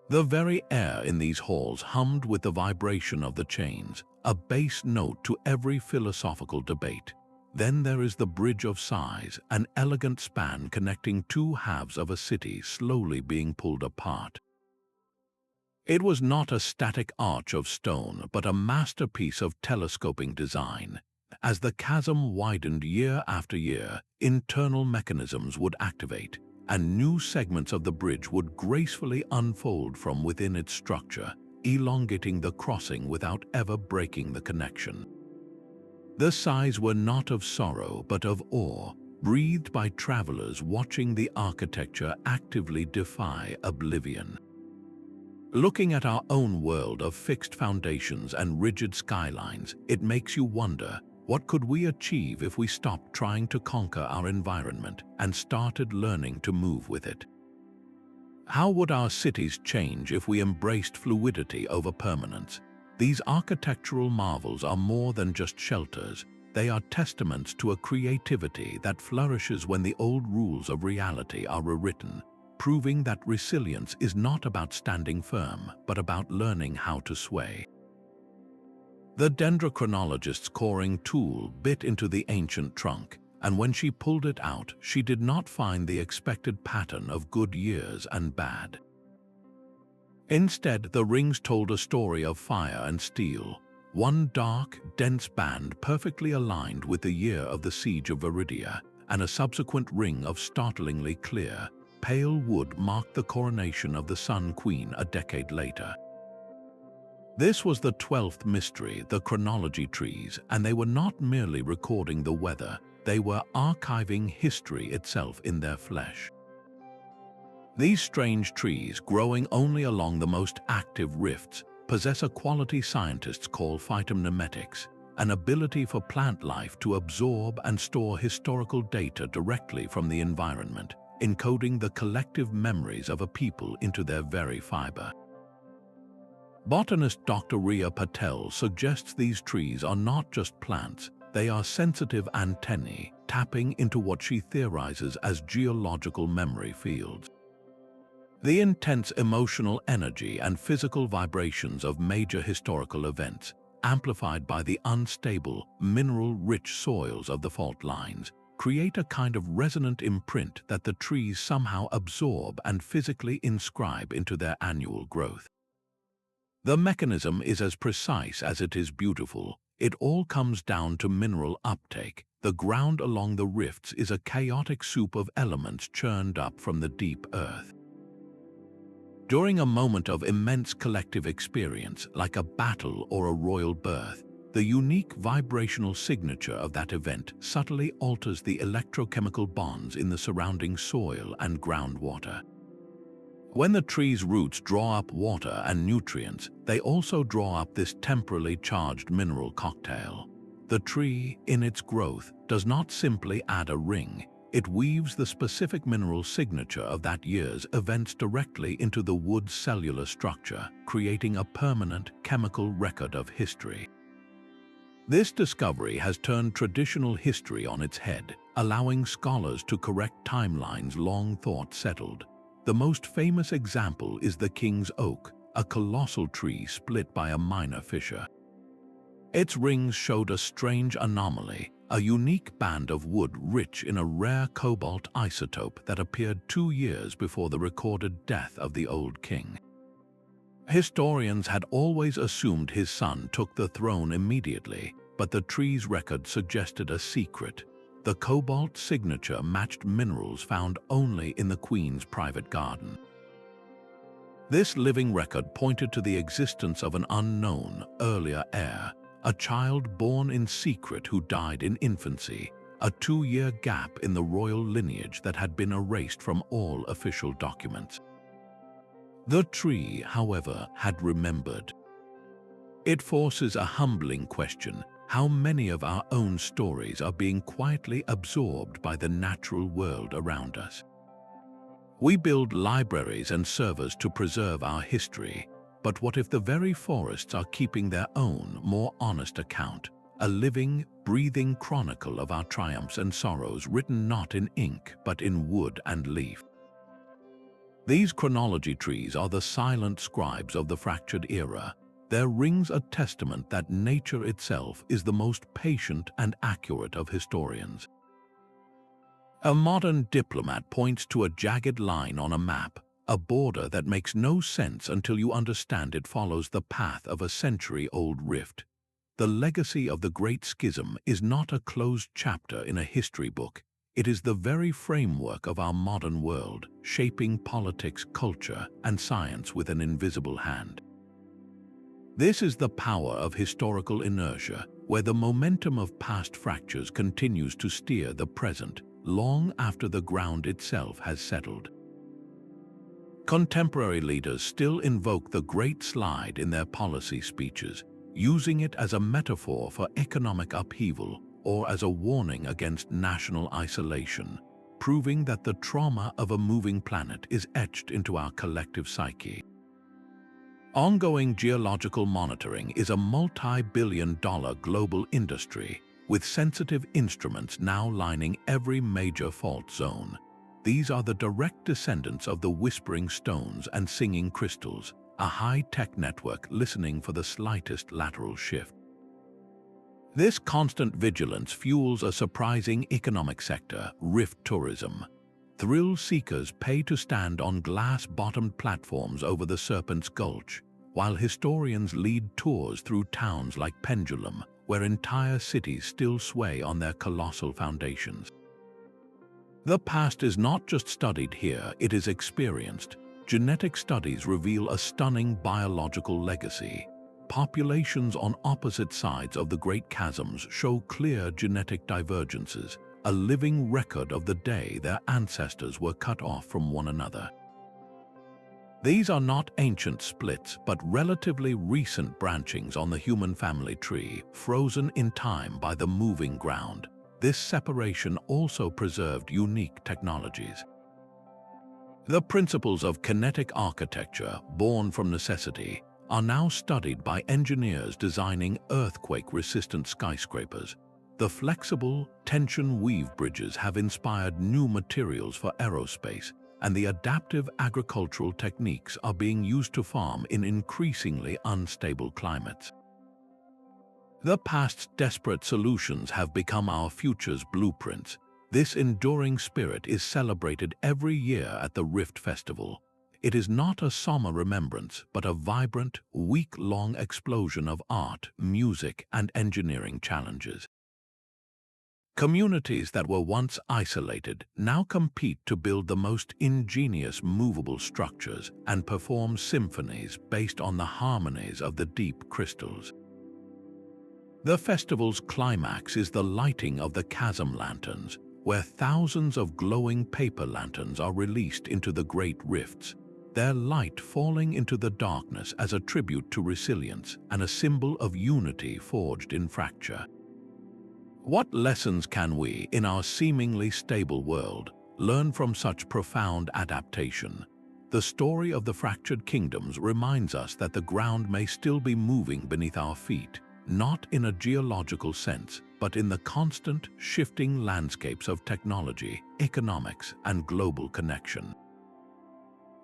Speaker 1: The very air in these halls hummed with the vibration of the chains, a bass note to every philosophical debate. Then there is the Bridge of Sighs, an elegant span connecting two halves of a city slowly being pulled apart. It was not a static arch of stone, but a masterpiece of telescoping design. As the chasm widened year after year, internal mechanisms would activate, and new segments of the bridge would gracefully unfold from within its structure, elongating the crossing without ever breaking the connection. The sighs were not of sorrow, but of awe, breathed by travelers watching the architecture actively defy oblivion. Looking at our own world of fixed foundations and rigid skylines, it makes you wonder, what could we achieve if we stopped trying to conquer our environment and started learning to move with it? How would our cities change if we embraced fluidity over permanence? These architectural marvels are more than just shelters. They are testaments to a creativity that flourishes when the old rules of reality are rewritten, proving that resilience is not about standing firm, but about learning how to sway. The dendrochronologist's coring tool bit into the ancient trunk, and when she pulled it out, she did not find the expected pattern of good years and bad. Instead, the rings told a story of fire and steel, one dark, dense band perfectly aligned with the year of the siege of Veridia, and a subsequent ring of startlingly clear, pale wood marked the coronation of the Sun Queen a decade later. This was the 12th mystery, the Chronology Trees, and they were not merely recording the weather, they were archiving history itself in their flesh. These strange trees, growing only along the most active rifts, possess a quality scientists call phytonemetics, an ability for plant life to absorb and store historical data directly from the environment, encoding the collective memories of a people into their very fiber. Botanist Dr. Riya Patel suggests these trees are not just plants, they are sensitive antennae, tapping into what she theorizes as geological memory fields. The intense emotional energy and physical vibrations of major historical events, amplified by the unstable, mineral-rich soils of the fault lines, create a kind of resonant imprint that the trees somehow absorb and physically inscribe into their annual growth. The mechanism is as precise as it is beautiful. It all comes down to mineral uptake. The ground along the rifts is a chaotic soup of elements churned up from the deep earth. During a moment of immense collective experience, like a battle or a royal birth, the unique vibrational signature of that event subtly alters the electrochemical bonds in the surrounding soil and groundwater. When the tree's roots draw up water and nutrients, they also draw up this temporally charged mineral cocktail. The tree, in its growth, does not simply add a ring. It weaves the specific mineral signature of that year's events directly into the wood's cellular structure, creating a permanent chemical record of history. This discovery has turned traditional history on its head, allowing scholars to correct timelines long thought settled. The most famous example is the King's Oak, a colossal tree split by a minor fissure. Its rings showed a strange anomaly, a unique band of wood rich in a rare cobalt isotope that appeared 2 years before the recorded death of the old king. Historians had always assumed his son took the throne immediately, but the tree's record suggested a secret. The cobalt signature matched minerals found only in the Queen's private garden. This living record pointed to the existence of an unknown, earlier heir, a child born in secret who died in infancy, a 2-year gap in the royal lineage that had been erased from all official documents. The tree, however, had remembered. It forces a humbling question: how many of our own stories are being quietly absorbed by the natural world around us? We build libraries and servers to preserve our history, but what if the very forests are keeping their own, more honest account, a living, breathing chronicle of our triumphs and sorrows written not in ink but in wood and leaf? These chronology trees are the silent scribes of the fractured era. Their rings a testament that nature itself is the most patient and accurate of historians. A modern diplomat points to a jagged line on a map, a border that makes no sense until you understand it follows the path of a century-old rift. The legacy of the Great Schism is not a closed chapter in a history book. It is the very framework of our modern world, shaping politics, culture, and science with an invisible hand. This is the power of historical inertia, where the momentum of past fractures continues to steer the present, long after the ground itself has settled. Contemporary leaders still invoke the Great Slide in their policy speeches, using it as a metaphor for economic upheaval or as a warning against national isolation, proving that the trauma of a moving planet is etched into our collective psyche. Ongoing geological monitoring is a multi-billion-dollar global industry, with sensitive instruments now lining every major fault zone. These are the direct descendants of the whispering stones and singing crystals, a high-tech network listening for the slightest lateral shift. This constant vigilance fuels a surprising economic sector, rift tourism. Thrill seekers pay to stand on glass-bottomed platforms over the Serpent's Gulch, while historians lead tours through towns like Pendulum, where entire cities still sway on their colossal foundations. The past is not just studied here, it is experienced. Genetic studies reveal a stunning biological legacy. Populations on opposite sides of the Great Chasms show clear genetic divergences, a living record of the day their ancestors were cut off from one another. These are not ancient splits, but relatively recent branchings on the human family tree, frozen in time by the moving ground. This separation also preserved unique technologies. The principles of kinetic architecture, born from necessity, are now studied by engineers designing earthquake-resistant skyscrapers. The flexible, tension-weave bridges have inspired new materials for aerospace, and the adaptive agricultural techniques are being used to farm in increasingly unstable climates. The past's desperate solutions have become our future's blueprints. This enduring spirit is celebrated every year at the Rift Festival. It is not a somber remembrance, but a vibrant, week-long explosion of art, music, and engineering challenges. Communities that were once isolated now compete to build the most ingenious movable structures and perform symphonies based on the harmonies of the deep crystals. The festival's climax is the lighting of the chasm lanterns, where thousands of glowing paper lanterns are released into the great rifts, their light falling into the darkness as a tribute to resilience and a symbol of unity forged in fracture. What lessons can we, in our seemingly stable world, learn from such profound adaptation? The story of the fractured kingdoms reminds us that the ground may still be moving beneath our feet, not in a geological sense, but in the constant, shifting landscapes of technology, economics, and global connection.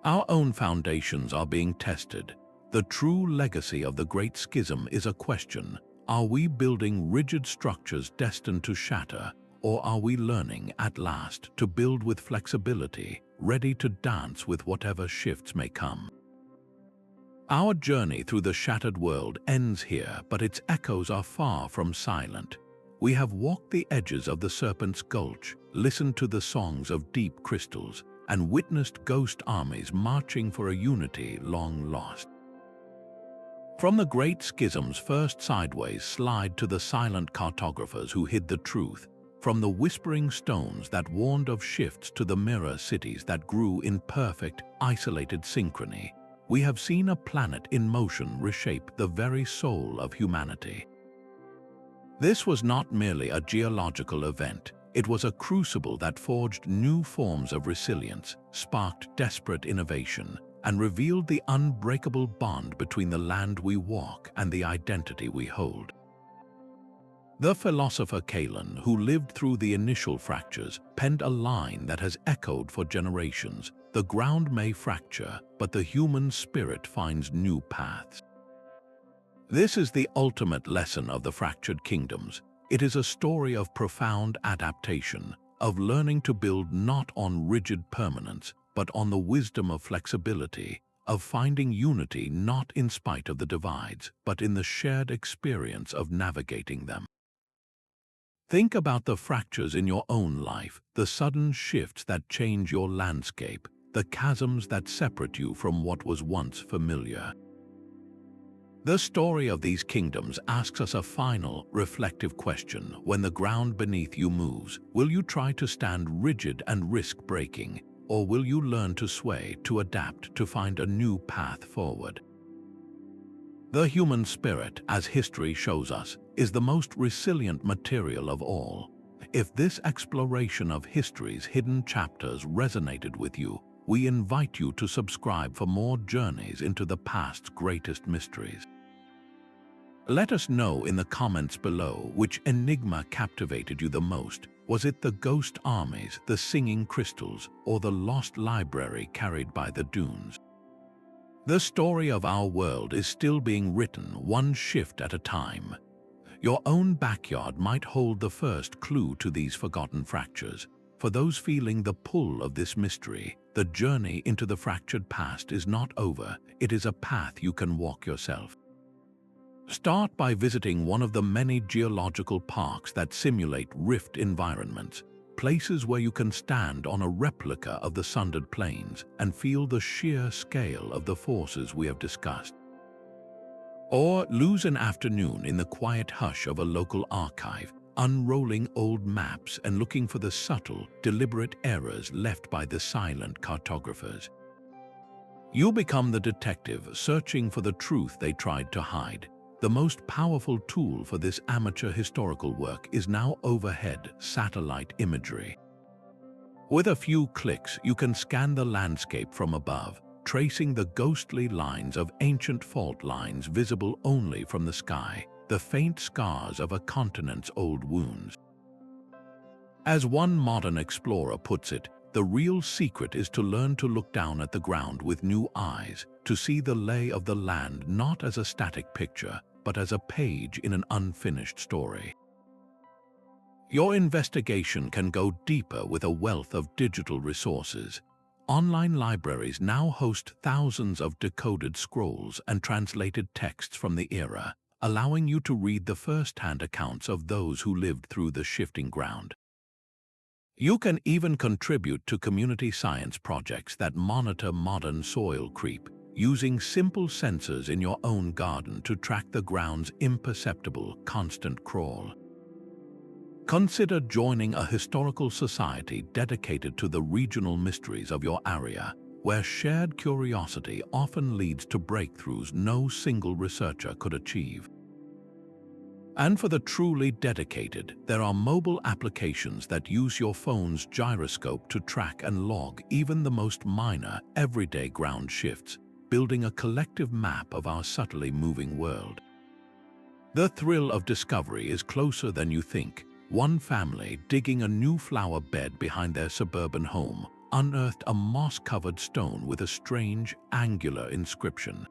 Speaker 1: Our own foundations are being tested. The true legacy of the Great Schism is a question. Are we building rigid structures destined to shatter, or are we learning, at last, to build with flexibility, ready to dance with whatever shifts may come? Our journey through the shattered world ends here, but its echoes are far from silent. We have walked the edges of the Serpent's Gulch, listened to the songs of deep crystals, and witnessed ghost armies marching for a unity long lost. From the Great Schism's first sideways slide to the silent cartographers who hid the truth, from the whispering stones that warned of shifts to the mirror cities that grew in perfect, isolated synchrony, we have seen a planet in motion reshape the very soul of humanity. This was not merely a geological event, it was a crucible that forged new forms of resilience, sparked desperate innovation, and revealed the unbreakable bond between the land we walk and the identity we hold. The philosopher Kalin, who lived through the initial fractures, penned a line that has echoed for generations: "The ground may fracture, but the human spirit finds new paths." This is the ultimate lesson of the fractured kingdoms. It is a story of profound adaptation, of learning to build not on rigid permanence, but on the wisdom of flexibility, of finding unity not in spite of the divides, but in the shared experience of navigating them. Think about the fractures in your own life, the sudden shifts that change your landscape, the chasms that separate you from what was once familiar. The story of these kingdoms asks us a final, reflective question. When the ground beneath you moves, will you try to stand rigid and risk breaking, or will you learn to sway, to adapt, to find a new path forward? The human spirit, as history shows us, is the most resilient material of all. If this exploration of history's hidden chapters resonated with you, we invite you to subscribe for more journeys into the past's greatest mysteries. Let us know in the comments below which enigma captivated you the most. Was it the ghost armies, the singing crystals, or the lost library carried by the dunes? The story of our world is still being written, one shift at a time. Your own backyard might hold the first clue to these forgotten fractures. For those feeling the pull of this mystery, the journey into the fractured past is not over. It is a path you can walk yourself. Start by visiting one of the many geological parks that simulate rift environments, places where you can stand on a replica of the Sundered plains and feel the sheer scale of the forces we have discussed. Or lose an afternoon in the quiet hush of a local archive, unrolling old maps and looking for the subtle, deliberate errors left by the silent cartographers. You become the detective searching for the truth they tried to hide. The most powerful tool for this amateur historical work is now overhead satellite imagery. With a few clicks, you can scan the landscape from above, tracing the ghostly lines of ancient fault lines visible only from the sky, the faint scars of a continent's old wounds. As one modern explorer puts it, the real secret is to learn to look down at the ground with new eyes, to see the lay of the land not as a static picture, but as a page in an unfinished story. Your investigation can go deeper with a wealth of digital resources. Online libraries now host thousands of decoded scrolls and translated texts from the era, allowing you to read the first-hand accounts of those who lived through the shifting ground. You can even contribute to community science projects that monitor modern soil creep, using simple sensors in your own garden to track the ground's imperceptible, constant crawl. Consider joining a historical society dedicated to the regional mysteries of your area, where shared curiosity often leads to breakthroughs no single researcher could achieve. And for the truly dedicated, there are mobile applications that use your phone's gyroscope to track and log even the most minor, everyday ground shifts, building a collective map of our subtly moving world. The thrill of discovery is closer than you think. One family, digging a new flower bed behind their suburban home, unearthed a moss-covered stone with a strange, angular inscription.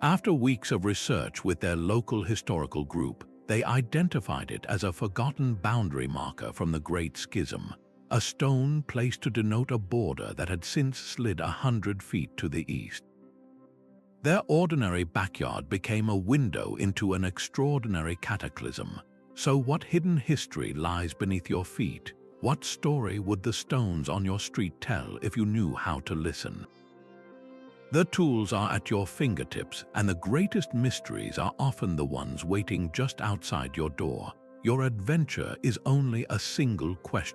Speaker 1: After weeks of research with their local historical group, they identified it as a forgotten boundary marker from the Great Schism, a stone placed to denote a border that had since slid 100 feet to the east. Their ordinary backyard became a window into an extraordinary cataclysm. So what hidden history lies beneath your feet? What story would the stones on your street tell if you knew how to listen? The tools are at your fingertips, and the greatest mysteries are often the ones waiting just outside your door. Your adventure is only a single question.